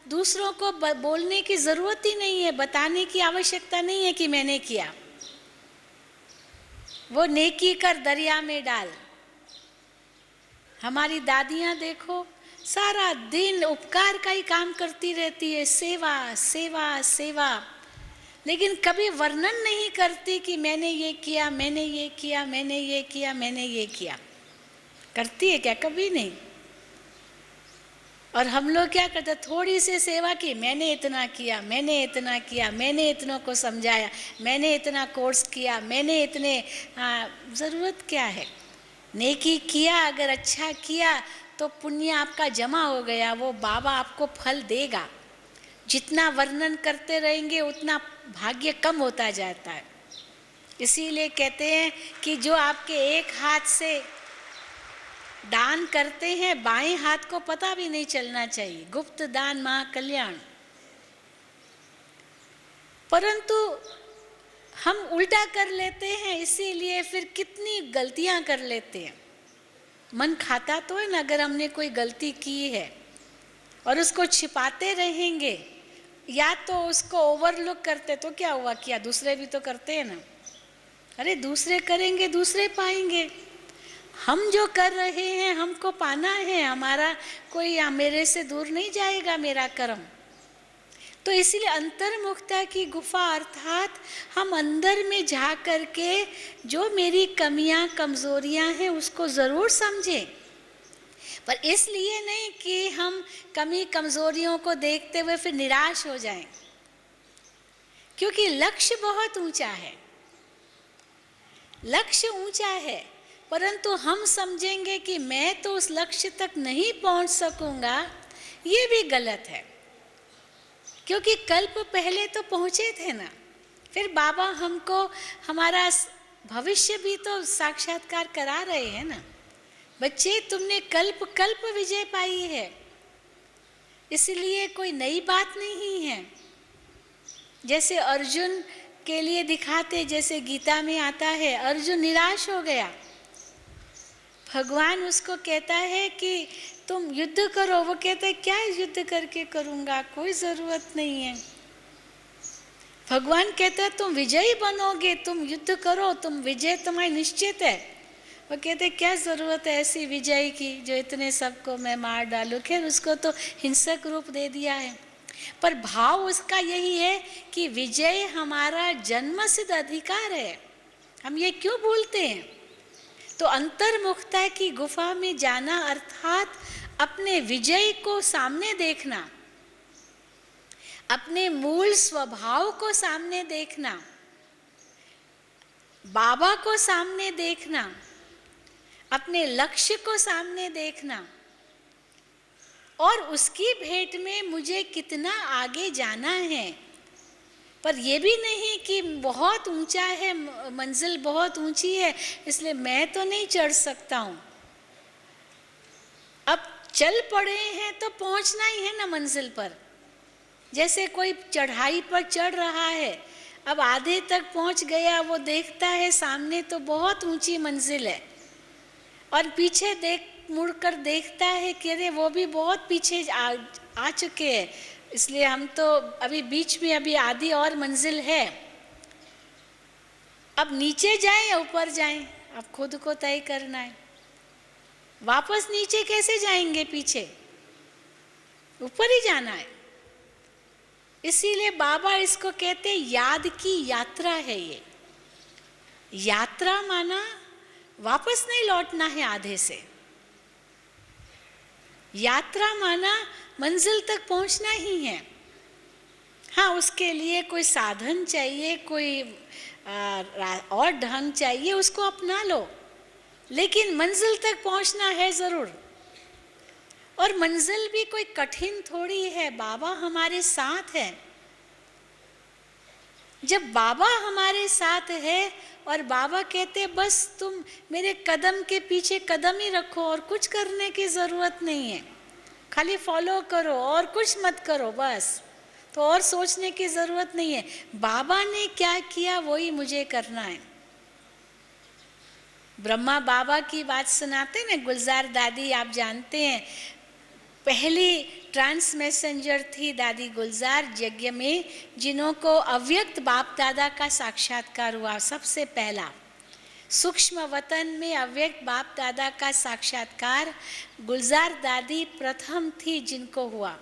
दूसरों को बोलने की ज़रूरत ही नहीं है, बताने की आवश्यकता नहीं है कि मैंने किया। वो नेकी कर दरिया में डाल। हमारी दादियाँ देखो, सारा दिन उपकार का ही काम करती रहती है, सेवा सेवा सेवा, लेकिन कभी वर्णन नहीं करती कि मैंने ये किया, मैंने ये किया, मैंने ये किया, मैंने ये किया। करती है क्या? कभी नहीं। और हम लोग क्या करते, थोड़ी सी सेवा की, मैंने इतना किया, मैंने इतना किया, मैंने इतनों को समझाया, मैंने इतना कोर्स किया, मैंने इतने। ज़रूरत क्या है? नेकी किया, अगर अच्छा किया तो पुण्य आपका जमा हो गया, वो बाबा आपको फल देगा। जितना वर्णन करते रहेंगे उतना भाग्य कम होता जाता है। इसीलिए कहते हैं कि जो आपके एक हाथ से दान करते हैं, बाएं हाथ को पता भी नहीं चलना चाहिए। गुप्त दान महाकल्याण। परंतु हम उल्टा कर लेते हैं, इसीलिए फिर कितनी गलतियां कर लेते हैं। मन खाता तो है ना, अगर हमने कोई गलती की है और उसको छिपाते रहेंगे या तो उसको ओवरलुक करते, तो क्या हुआ, किया, दूसरे भी तो करते हैं ना। अरे दूसरे करेंगे, दूसरे पाएंगे। हम जो कर रहे हैं हमको पाना है, हमारा कोई मेरे से दूर नहीं जाएगा मेरा कर्म। तो इसलिए अंतर्मुखता की गुफा अर्थात हम अंदर में जा करके जो मेरी कमियां कमजोरियां हैं उसको ज़रूर समझें, पर इसलिए नहीं कि हम कमी कमजोरियों को देखते हुए फिर निराश हो जाएं, क्योंकि लक्ष्य बहुत ऊंचा है। लक्ष्य ऊंचा है, परंतु हम समझेंगे कि मैं तो उस लक्ष्य तक नहीं पहुंच सकूंगा, ये भी गलत है। क्योंकि कल्प पहले तो पहुंचे थे ना, फिर बाबा हमको हमारा भविष्य भी तो साक्षात्कार करा रहे हैं ना। बच्चे, तुमने कल्प कल्प विजय पाई है, इसलिए कोई नई बात नहीं है। जैसे अर्जुन के लिए दिखाते, जैसे गीता में आता है, अर्जुन निराश हो गया, भगवान उसको कहता है कि तुम युद्ध करो। वो कहता है क्या युद्ध करके करूँगा, कोई ज़रूरत नहीं है। भगवान कहता है तुम विजयी बनोगे, तुम युद्ध करो, तुम विजय तुम्हारी निश्चित है। वो कहते क्या ज़रूरत है ऐसी विजय की जो इतने सबको मैं मार डालूँ। खैर उसको तो हिंसक रूप दे दिया है, पर भाव उसका यही है कि विजय हमारा जन्मसिद्ध अधिकार है। हम ये क्यों भूलते हैं? तो अंतर्मुखता की गुफा में जाना अर्थात अपने विजय को सामने देखना, अपने मूल स्वभाव को सामने देखना, बाबा को सामने देखना, अपने लक्ष्य को सामने देखना, और उसकी भेंट में मुझे कितना आगे जाना है, पर ये भी नहीं कि बहुत ऊंचा है, मंजिल बहुत ऊंची है इसलिए मैं तो नहीं चढ़ सकता हूँ। अब चल पड़े हैं तो पहुंचना ही है ना मंजिल पर। जैसे कोई चढ़ाई पर चढ़ रहा है, अब आधे तक पहुंच गया, वो देखता है सामने तो बहुत ऊंची मंजिल है और पीछे मुड़कर देखता है कि अरे वो भी बहुत पीछे आ चुके हैं, इसलिए हम तो अभी बीच में अभी आधी और मंजिल है। अब नीचे जाएं या ऊपर जाएं, अब खुद को तय करना है। वापस नीचे कैसे जाएंगे, पीछे ऊपर ही जाना है। इसीलिए बाबा इसको कहते हैं याद की यात्रा है। ये यात्रा माना वापस नहीं लौटना है आधे से, यात्रा माना मंजिल तक पहुंचना ही है। हाँ, उसके लिए कोई साधन चाहिए, कोई और ढंग चाहिए, उसको अपना लो, लेकिन मंजिल तक पहुंचना है जरूर। और मंजिल भी कोई कठिन थोड़ी है, बाबा हमारे साथ है। जब बाबा हमारे साथ है और बाबा कहते बस तुम मेरे कदम के पीछे कदम ही रखो और कुछ करने की जरूरत नहीं है, खाली फॉलो करो और कुछ मत करो बस, तो और सोचने की जरूरत नहीं है। बाबा ने क्या किया वही मुझे करना है। ब्रह्मा बाबा की बात सुनाते ना, गुलजार दादी आप जानते हैं, पहली ट्रांस मैसेंजर थी दादी गुलजार यज्ञ में, जिन्हों को अव्यक्त बाप दादा का साक्षात्कार हुआ। सबसे पहला सूक्ष्म वतन में अव्यक्त बाप दादा का साक्षात्कार गुलजार दादी प्रथम थी जिनको हुआ।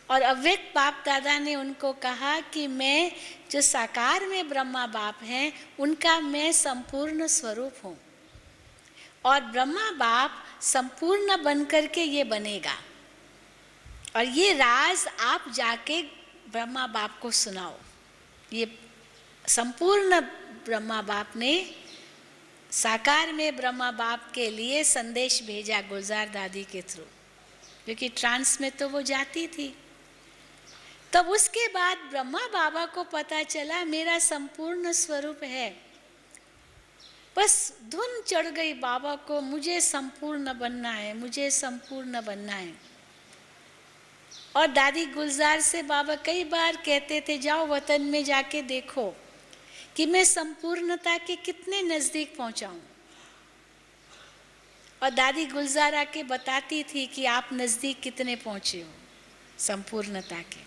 और अव्यक्त बाप दादा ने उनको कहा कि मैं जो साकार में ब्रह्मा बाप हैं उनका मैं संपूर्ण स्वरूप हूँ, और ब्रह्मा बाप संपूर्ण बनकर के ये बनेगा, और ये राज आप जाके ब्रह्मा बाप को सुनाओ। ये संपूर्ण ब्रह्मा बाप ने साकार में ब्रह्मा बाप के लिए संदेश भेजा गुलजार दादी के थ्रू, क्योंकि ट्रांस में तो वो जाती थी। तब उसके बाद ब्रह्मा बाबा को पता चला मेरा संपूर्ण स्वरूप है। बस धुन चढ़ गई बाबा को, मुझे संपूर्ण बनना है, मुझे संपूर्ण बनना है। और दादी गुलजार से बाबा कई बार कहते थे जाओ वतन में जाके देखो कि मैं संपूर्णता के कितने नजदीक पहुंचा हूं। और दादी गुलजार आके बताती थी कि आप नजदीक कितने पहुंचे हो संपूर्णता के।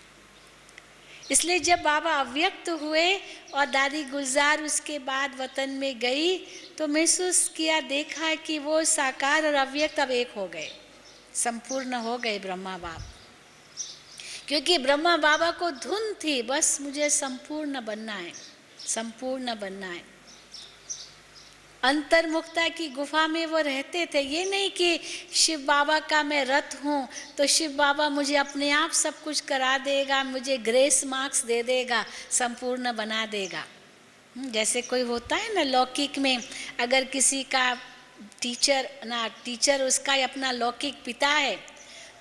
इसलिए जब बाबा अव्यक्त हुए और दादी गुलजार उसके बाद वतन में गई तो महसूस किया, देखा कि वो साकार और अव्यक्त अब एक हो गए, संपूर्ण हो गए ब्रह्मा बाप। क्योंकि ब्रह्मा बाबा को धुन थी बस मुझे संपूर्ण बनना है, संपूर्ण बनना है। अंतर्मुखता की गुफा में वो रहते थे। ये नहीं कि शिव बाबा का मैं रथ हूँ तो शिव बाबा मुझे अपने आप सब कुछ करा देगा, मुझे ग्रेस मार्क्स दे देगा, संपूर्ण बना देगा। जैसे कोई होता है ना लौकिक में, अगर किसी का टीचर उसका अपना लौकिक पिता है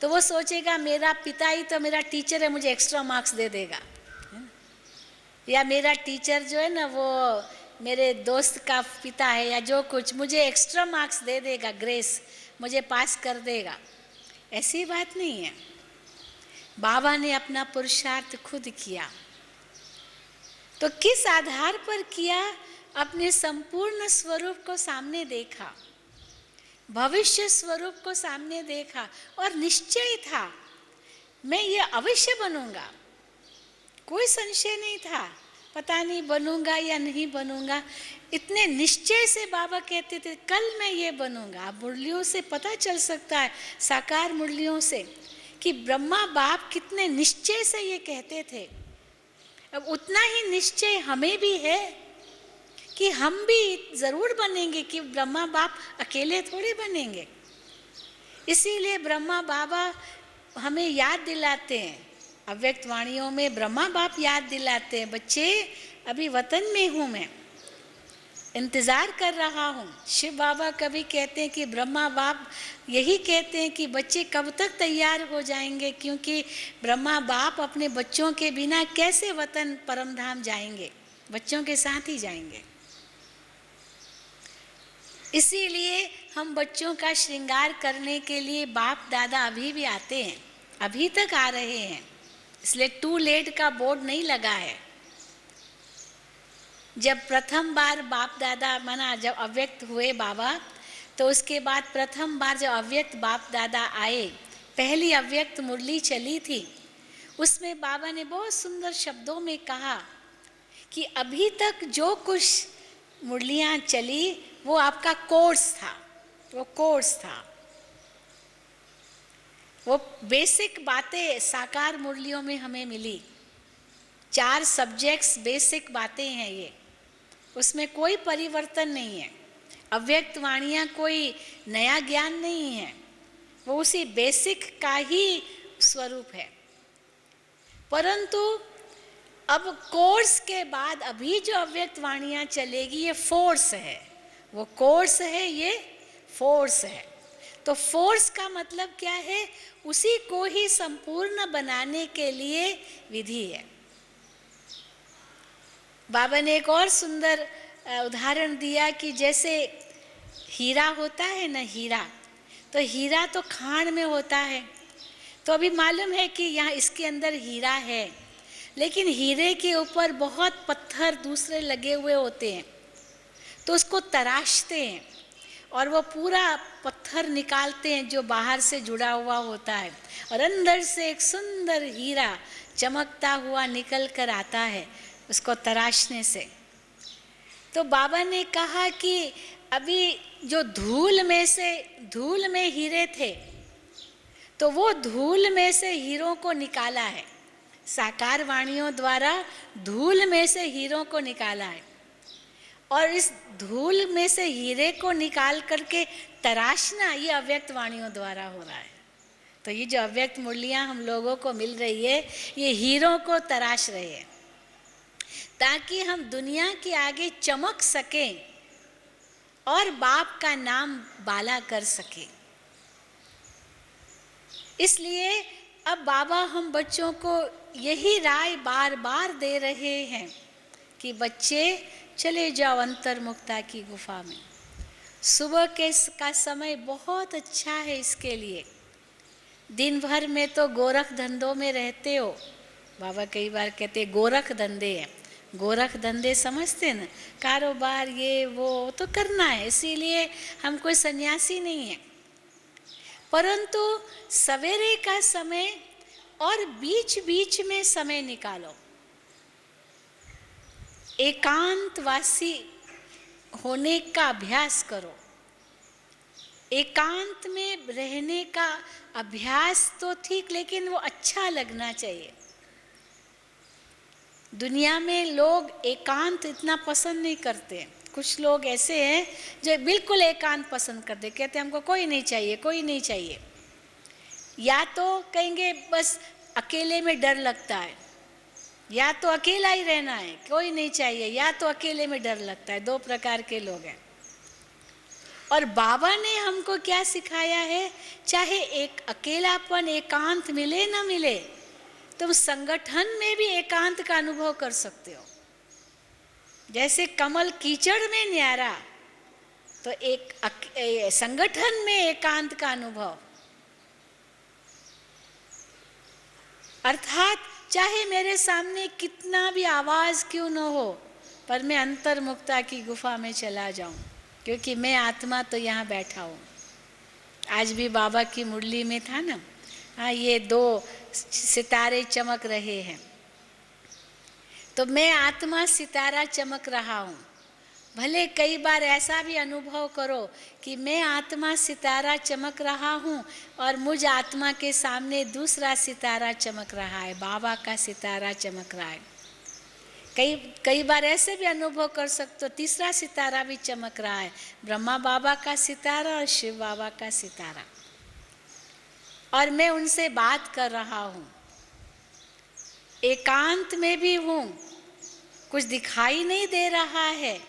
तो वो सोचेगा मेरा पिता ही तो मेरा टीचर है, मुझे एक्स्ट्रा मार्क्स दे देगा। या मेरा टीचर जो है ना वो मेरे दोस्त का पिता है या जो कुछ, मुझे एक्स्ट्रा मार्क्स दे देगा, ग्रेस मुझे पास कर देगा। ऐसी बात नहीं है। बाबा ने अपना पुरुषार्थ खुद किया। तो किस आधार पर किया? अपने संपूर्ण स्वरूप को सामने देखा, भविष्य स्वरूप को सामने देखा और निश्चय था मैं ये अवश्य बनूंगा। कोई संशय नहीं था, पता नहीं बनूंगा या नहीं बनूंगा। इतने निश्चय से बाबा कहते थे कल मैं ये बनूंगा। आप मुरलियों से पता चल सकता है, साकार मुरलियों से, कि ब्रह्मा बाप कितने निश्चय से ये कहते थे। अब उतना ही निश्चय हमें भी है कि हम भी जरूर बनेंगे, कि ब्रह्मा बाप अकेले थोड़ी बनेंगे। इसीलिए ब्रह्मा बाबा हमें याद दिलाते हैं, अव्यक्त वाणियों में ब्रह्मा बाप याद दिलाते हैं, बच्चे अभी वतन में हूँ मैं, इंतज़ार कर रहा हूँ। शिव बाबा कभी कहते हैं कि ब्रह्मा बाप यही कहते हैं कि बच्चे कब तक तैयार हो जाएंगे, क्योंकि ब्रह्मा बाप अपने बच्चों के बिना कैसे वतन परमधाम जाएंगे, बच्चों के साथ ही जाएंगे। इसीलिए हम बच्चों का श्रृंगार करने के लिए बाप दादा अभी भी आते हैं, अभी तक आ रहे हैं। इसलिए टू लेट का बोर्ड नहीं लगा है। जब प्रथम बार बाप दादा माना जब अव्यक्त हुए बाबा, तो उसके बाद प्रथम बार जब अव्यक्त बाप दादा आए, पहली अव्यक्त मुरली चली थी, उसमें बाबा ने बहुत सुंदर शब्दों में कहा कि अभी तक जो कुछ मुरलियाँ चली वो आपका कोर्स था, वो कोर्स था, वो बेसिक बातें साकार मुरलियों में हमें मिली। 4 सब्जेक्ट्स बेसिक बातें हैं ये, उसमें कोई परिवर्तन नहीं है। अव्यक्त वाणियाँ कोई नया ज्ञान नहीं है, वो उसी बेसिक का ही स्वरूप है। परंतु अब कोर्स के बाद अभी जो अव्यक्त वाणियाँ चलेगी ये फोर्स है, वो कोर्स है, ये फोर्स है। तो फोर्स का मतलब क्या है? उसी को ही संपूर्ण बनाने के लिए विधि है। बाबा ने एक और सुंदर उदाहरण दिया कि जैसे हीरा होता है ना, हीरा, तो हीरा तो खान में होता है, तो अभी मालूम है कि यहाँ इसके अंदर हीरा है, लेकिन हीरे के ऊपर बहुत पत्थर दूसरे लगे हुए होते हैं, तो उसको तराशते हैं और वो पूरा पत्थर निकालते हैं जो बाहर से जुड़ा हुआ होता है, और अंदर से एक सुंदर हीरा चमकता हुआ निकल कर आता है उसको तराशने से। तो बाबा ने कहा कि अभी जो धूल में हीरे थे, तो वो धूल में से हीरों को निकाला है, साकार वाणियों द्वारा धूल में से हीरों को निकाला है, और इस धूल में से हीरे को निकाल करके तराशना ये अव्यक्त वाणियों द्वारा हो रहा है। तो ये जो अव्यक्त मुरलियाँ हम लोगों को मिल रही है, ये हीरों को तराश रही है, ताकि हम दुनिया के आगे चमक सकें और बाप का नाम बाला कर सकें। इसलिए अब बाबा हम बच्चों को यही राय बार बार दे रहे हैं कि बच्चे चले जाओ अंतर्मुक्ता की गुफा में। सुबह का समय बहुत अच्छा है इसके लिए। दिन भर में तो गोरख धंधों में रहते हो, बाबा कई बार कहते गोरख धंधे हैं, गोरख धंधे समझते ना, कारोबार ये वो तो करना है, इसीलिए हम कोई सन्यासी नहीं है। परंतु सवेरे का समय और बीच बीच में समय निकालो, एकांतवासी होने का अभ्यास करो। एकांत में रहने का अभ्यास तो ठीक, लेकिन वो अच्छा लगना चाहिए। दुनिया में लोग एकांत इतना पसंद नहीं करते। कुछ लोग ऐसे हैं जो बिल्कुल एकांत पसंद करते, कहते हमको कोई नहीं चाहिए, कोई नहीं चाहिए। या तो कहेंगे बस अकेले में डर लगता है, या तो अकेला ही रहना है, कोई नहीं चाहिए, या तो अकेले में डर लगता है। 2 प्रकार के लोग हैं। और बाबा ने हमको क्या सिखाया है? चाहे एक अकेलापन एकांत मिले ना मिले, तुम संगठन में भी एकांत का अनुभव कर सकते हो। जैसे कमल कीचड़ में न्यारा, तो एक संगठन में एकांत का अनुभव। अर्थात चाहे मेरे सामने कितना भी आवाज क्यों न हो, पर मैं अंतर्मुक्ता की गुफा में चला जाऊं, क्योंकि मैं आत्मा तो यहाँ बैठा हूँ। आज भी बाबा की मुरली में था ना, हाँ, ये 2 सितारे चमक रहे हैं, तो मैं आत्मा सितारा चमक रहा हूँ। भले कई बार ऐसा भी अनुभव करो कि मैं आत्मा सितारा चमक रहा हूँ और मुझ आत्मा के सामने दूसरा सितारा चमक रहा है, बाबा का सितारा चमक रहा है। कई बार ऐसे भी अनुभव कर सकते हो, तीसरा सितारा भी चमक रहा है, ब्रह्मा बाबा का सितारा और शिव बाबा का सितारा, और मैं उनसे बात कर रहा हूँ। एकांत में भी हूँ, कुछ दिखाई नहीं दे रहा है,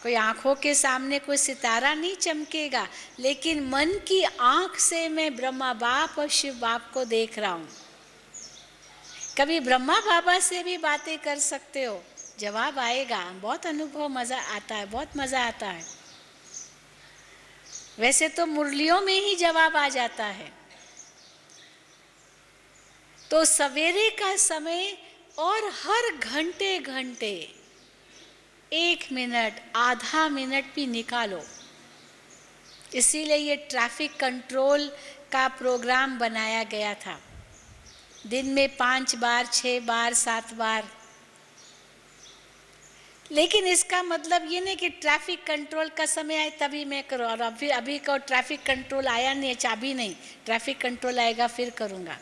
कोई आँखों के सामने कोई सितारा नहीं चमकेगा, लेकिन मन की आँख से मैं ब्रह्मा बाप और शिव बाप को देख रहा हूँ। कभी ब्रह्मा बाबा से भी बातें कर सकते हो, जवाब आएगा, बहुत अनुभव मज़ा आता है, बहुत मज़ा आता है। वैसे तो मुरलियों में ही जवाब आ जाता है। तो सवेरे का समय और हर घंटे घंटे 1 मिनट, आधा मिनट भी निकालो। इसीलिए ये ट्रैफिक कंट्रोल का प्रोग्राम बनाया गया था। दिन में 5 बार, 6 बार, 7 बार। लेकिन इसका मतलब ये नहीं कि ट्रैफिक कंट्रोल का समय आए तभी मैं करूँ, और अभी का ट्रैफिक कंट्रोल आया नहीं है, चाबी नहीं, ट्रैफिक कंट्रोल आएगा फिर करूँगा।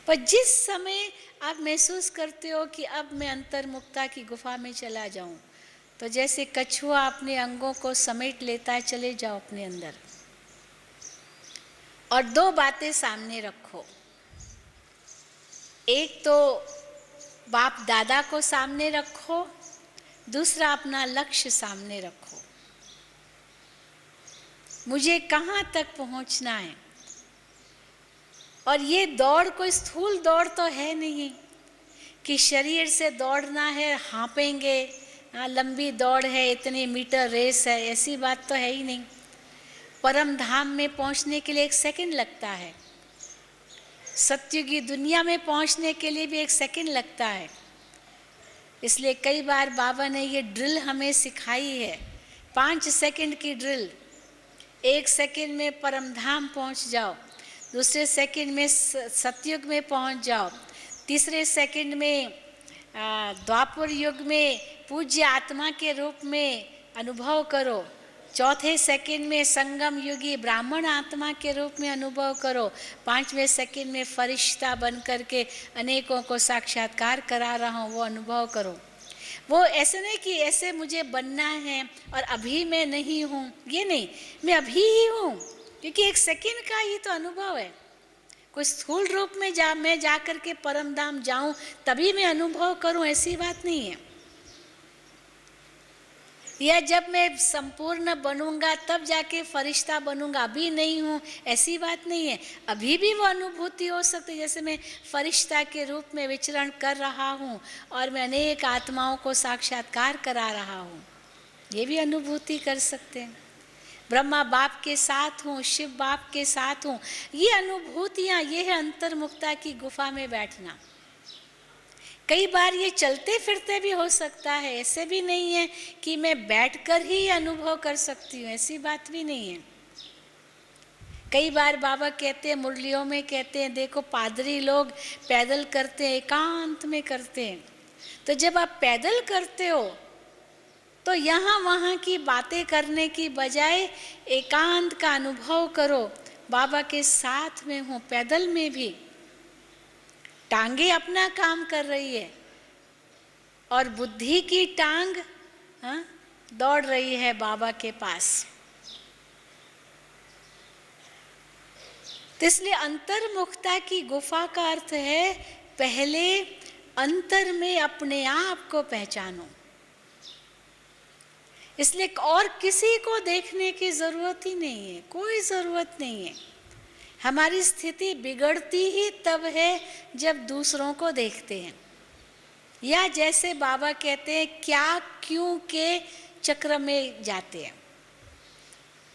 पर जिस समय आप महसूस करते हो कि अब मैं अंतर्मुक्ता की गुफा में चला जाऊँ, तो जैसे कछुआ अपने अंगों को समेट लेता है, चले जाओ अपने अंदर। और 2 बातें सामने रखो। एक तो बाप दादा को सामने रखो, दूसरा अपना लक्ष्य सामने रखो। मुझे कहाँ तक पहुँचना है। और ये दौड़ कोई स्थूल दौड़ तो है नहीं कि शरीर से दौड़ना है, हाँपेंगे, लंबी दौड़ है, इतनी मीटर रेस है, ऐसी बात तो है ही नहीं। परम धाम में पहुँचने के लिए 1 सेकंड लगता है, सत्युगी दुनिया में पहुँचने के लिए भी 1 सेकंड लगता है। इसलिए कई बार बाबा ने ये ड्रिल हमें सिखाई है, 5 सेकंड की ड्रिल। 1 सेकंड में परम धाम पहुँच जाओ, दूसरे सेकंड में सतयुग में पहुँच जाओ, तीसरे सेकंड में द्वापर युग में पूज्य आत्मा के रूप में अनुभव करो, चौथे सेकंड में संगम युगी ब्राह्मण आत्मा के रूप में अनुभव करो, 5वें सेकंड में फरिश्ता बन करके अनेकों को साक्षात्कार करा रहा हूँ, वो अनुभव करो। वो ऐसे नहीं कि ऐसे मुझे बनना है और अभी मैं नहीं हूँ, ये नहीं, मैं अभी ही हूँ, क्योंकि 1 सेकंड का ही तो अनुभव है। कोई स्थूल रूप में मैं जा कर के परम धाम जाऊँ तभी मैं अनुभव करूँ, ऐसी बात नहीं है। या जब मैं संपूर्ण बनूंगा तब जाके फरिश्ता बनूंगा, अभी नहीं हूँ, ऐसी बात नहीं है। अभी भी वो अनुभूति हो सकती है, जैसे मैं फरिश्ता के रूप में विचरण कर रहा हूँ और मैं अनेक आत्माओं को साक्षात्कार करा रहा हूँ, ये भी अनुभूति कर सकते हैं। ब्रह्मा बाप के साथ हूँ, शिव बाप के साथ हूँ, ये अनुभूतियाँ, ये है अंतर्मुक्ता की गुफा में बैठना। कई बार ये चलते फिरते भी हो सकता है, ऐसे भी नहीं है कि मैं बैठकर ही अनुभव कर सकती हूँ, ऐसी बात भी नहीं है। कई बार बाबा कहते हैं, मुरलियों में कहते हैं, देखो पादरी लोग पैदल करते हैं, एकांत में करते हैं। तो जब आप पैदल करते हो तो यहाँ वहाँ की बातें करने की बजाय एकांत का अनुभव करो। बाबा के साथ में हूँ, पैदल में भी टांगे अपना काम कर रही है और बुद्धि की टांग दौड़ रही है बाबा के पास। तो इसलिए अंतर्मुक्ता की गुफा का अर्थ है पहले अंतर में अपने आप को पहचानो। इसलिए और किसी को देखने की जरूरत ही नहीं है, कोई जरूरत नहीं है। हमारी स्थिति बिगड़ती ही तब है जब दूसरों को देखते हैं, या जैसे बाबा कहते हैं क्या क्यों के चक्र में जाते हैं।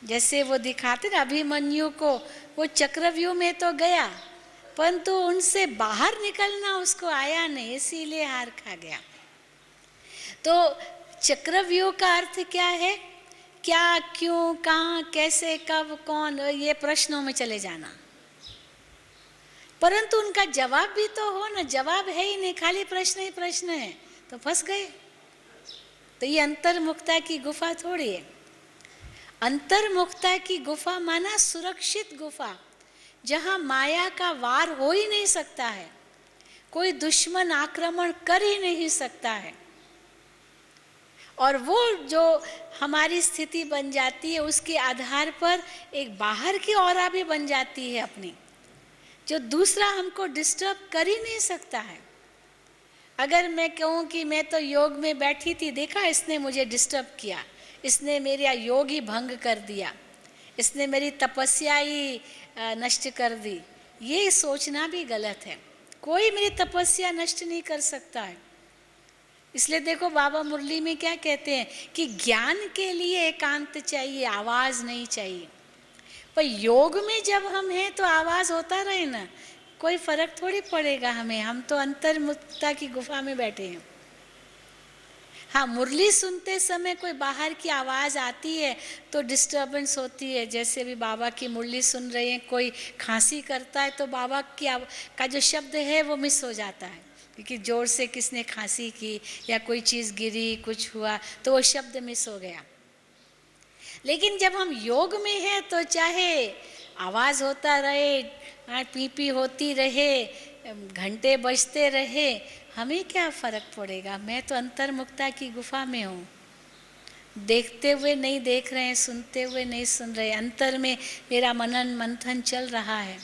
जैसे वो दिखाते ना अभिमन्यु को, वो चक्रव्यूह में तो गया परंतु उनसे बाहर निकलना उसको आया नहीं, इसीलिए हार खा गया। तो चक्रव्यूह का अर्थ क्या है? क्या, क्यों, कहाँ, कैसे, कब, कौन, ये प्रश्नों में चले जाना। परंतु उनका जवाब भी तो हो ना, जवाब है ही नहीं, खाली प्रश्न ही प्रश्न है, तो फंस गए। तो ये अंतर्मुक्ता की गुफा थोड़ी है। अंतर्मुक्ता की गुफा माना सुरक्षित गुफा, जहाँ माया का वार हो ही नहीं सकता है, कोई दुश्मन आक्रमण कर ही नहीं सकता है। और वो जो हमारी स्थिति बन जाती है उसके आधार पर एक बाहर की औरा भी बन जाती है अपनी, जो दूसरा हमको डिस्टर्ब कर ही नहीं सकता है। अगर मैं कहूँ कि मैं तो योग में बैठी थी, देखा इसने मुझे डिस्टर्ब किया, इसने मेरा योग ही भंग कर दिया, इसने मेरी तपस्या ही नष्ट कर दी, ये सोचना भी गलत है। कोई मेरी तपस्या नष्ट नहीं कर सकता है। इसलिए देखो बाबा मुरली में क्या कहते हैं कि ज्ञान के लिए एकांत चाहिए, आवाज़ नहीं चाहिए। पर योग में जब हम हैं तो आवाज़ होता रहे ना, कोई फर्क थोड़ी पड़ेगा हमें, हम तो अंतर्मुक्ता की गुफा में बैठे हैं। हाँ, मुरली सुनते समय कोई बाहर की आवाज़ आती है तो डिस्टर्बेंस होती है। जैसे भी बाबा की मुरली सुन रहे हैं, कोई खांसी करता है तो बाबा का जो शब्द है वो मिस हो जाता है, क्योंकि ज़ोर से किसने खांसी की या कोई चीज़ गिरी, कुछ हुआ तो वो शब्द मिस हो गया। लेकिन जब हम योग में हैं तो चाहे आवाज़ होता रहे, पी पी होती रहे, घंटे बजते रहे, हमें क्या फ़र्क पड़ेगा। मैं तो अंतर्मुक्ता की गुफा में हूँ। देखते हुए नहीं देख रहे हैं, सुनते हुए नहीं सुन रहे, अंतर में मेरा मनन मंथन चल रहा है।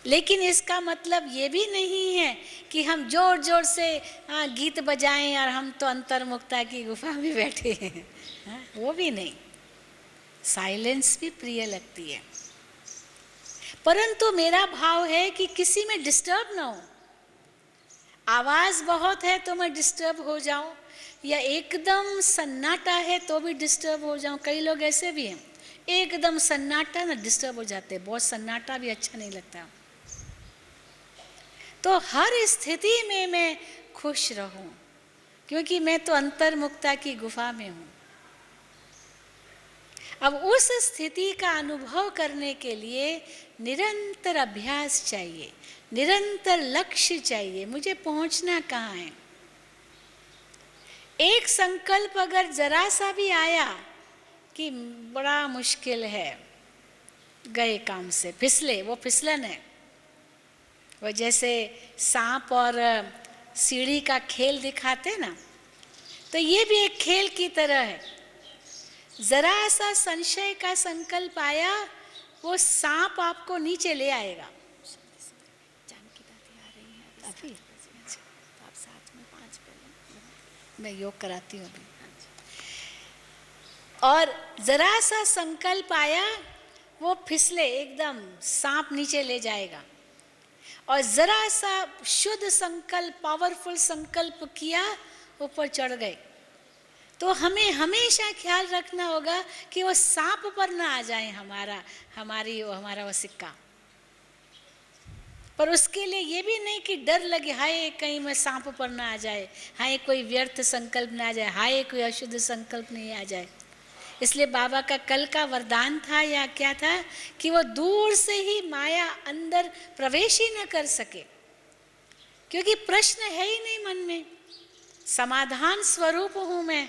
लेकिन इसका मतलब ये भी नहीं है कि हम जोर जोर से गीत बजाएं और हम तो अंतर्मुक्ता की गुफा में बैठे हैं, वो भी नहीं। साइलेंस भी प्रिय लगती है, परंतु मेरा भाव है कि किसी में डिस्टर्ब ना हो। आवाज़ बहुत है तो मैं डिस्टर्ब हो जाऊं, या एकदम सन्नाटा है तो भी डिस्टर्ब हो जाऊं। कई लोग ऐसे भी हैं, एकदम सन्नाटा ना डिस्टर्ब हो जाते हैं, बहुत सन्नाटा भी अच्छा नहीं लगता। तो हर स्थिति में मैं खुश रहूं, क्योंकि मैं तो अंतर्मुक्ता की गुफा में हूं। अब उस स्थिति का अनुभव करने के लिए निरंतर अभ्यास चाहिए, निरंतर लक्ष्य चाहिए। मुझे पहुंचना कहाँ है। एक संकल्प अगर जरा सा भी आया कि बड़ा मुश्किल है, गए काम से, फिसले, वो फिसलन है। वो जैसे सांप और सीढ़ी का खेल दिखाते ना, तो ये भी एक खेल की तरह है। जरा सा संशय का संकल्प आया, वो सांप आपको नीचे ले आएगा। जानकी दादी आ रही है अभी, तो आप साथ में 5 पहले मैं योग कराती हूँ अभी। और जरा सा संकल्प आया, वो फिसले, एकदम सांप नीचे ले जाएगा। और जरा सा शुद्ध संकल्प, पावरफुल संकल्प किया, ऊपर चढ़ गए। तो हमें हमेशा ख्याल रखना होगा कि वो सांप पर ना आ जाए हमारा वो सिक्का। पर उसके लिए ये भी नहीं कि डर लगे, हाय कहीं मैं सांप पर ना आ जाए, हाय कोई व्यर्थ संकल्प ना आ जाए, हाय कोई अशुद्ध संकल्प नहीं आ जाए। इसलिए बाबा का कल का वरदान था या क्या था कि वो दूर से ही माया अंदर प्रवेश ही न कर सके, क्योंकि प्रश्न है ही नहीं मन में। समाधान स्वरूप हूं मैं।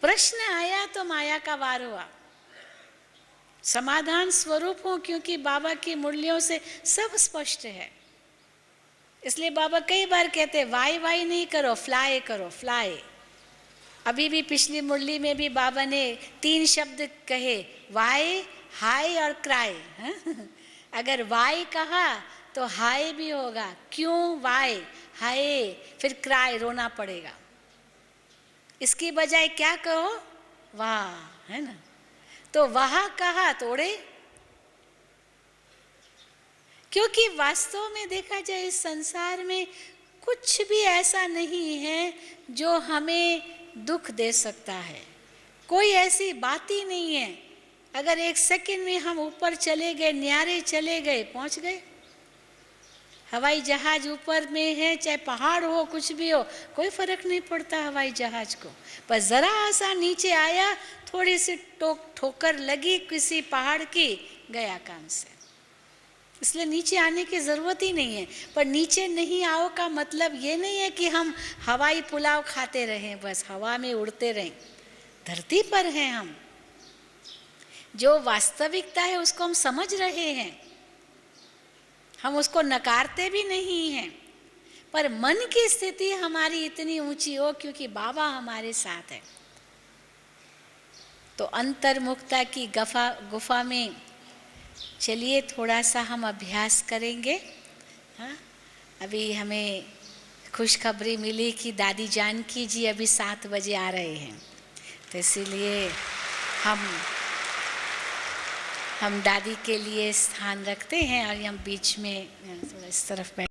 प्रश्न आया तो माया का वार हुआ। समाधान स्वरूप हूं क्योंकि बाबा की मुरलियों से सब स्पष्ट है। इसलिए बाबा कई बार कहते हैं वाई वाई नहीं करो, फ्लाई करो, फ्लाई। अभी भी पिछली मुरली में भी बाबा ने 3 शब्द कहे, वाई, हाय और क्राई। अगर वाई कहा तो हाय भी होगा। क्यों वाई, हाय, फिर क्राई, रोना पड़ेगा। इसकी बजाय क्या कहो, वाह, है ना। तो वाह कहा तो उड़े। क्योंकि वास्तव में देखा जाए इस संसार में कुछ भी ऐसा नहीं है जो हमें दुख दे सकता है। कोई ऐसी बात ही नहीं है। अगर 1 सेकंड में हम ऊपर चले गए, न्यारे चले गए, पहुंच गए। हवाई जहाज ऊपर में है, चाहे पहाड़ हो, कुछ भी हो, कोई फर्क नहीं पड़ता हवाई जहाज को। पर जरा सा नीचे आया, थोड़ी सी ठोकर लगी किसी पहाड़ की, गया काम से। इसलिए नीचे आने की ज़रूरत ही नहीं है। पर नीचे नहीं आओ का मतलब ये नहीं है कि हम हवाई पुलाव खाते रहें, बस हवा में उड़ते रहें। धरती पर हैं हम। जो वास्तविकता है उसको हम समझ रहे हैं, हम उसको नकारते भी नहीं हैं। पर मन की स्थिति हमारी इतनी ऊंची हो क्योंकि बाबा हमारे साथ है। तो अंतर्मुक्ता की गुफा में चलिए थोड़ा सा हम अभ्यास करेंगे। हाँ, अभी हमें खुशखबरी मिली कि दादी जानकी जी अभी 7 बजे आ रहे हैं, तो इसीलिए हम दादी के लिए स्थान रखते हैं और हम बीच में थोड़ा इस तरफ बैठ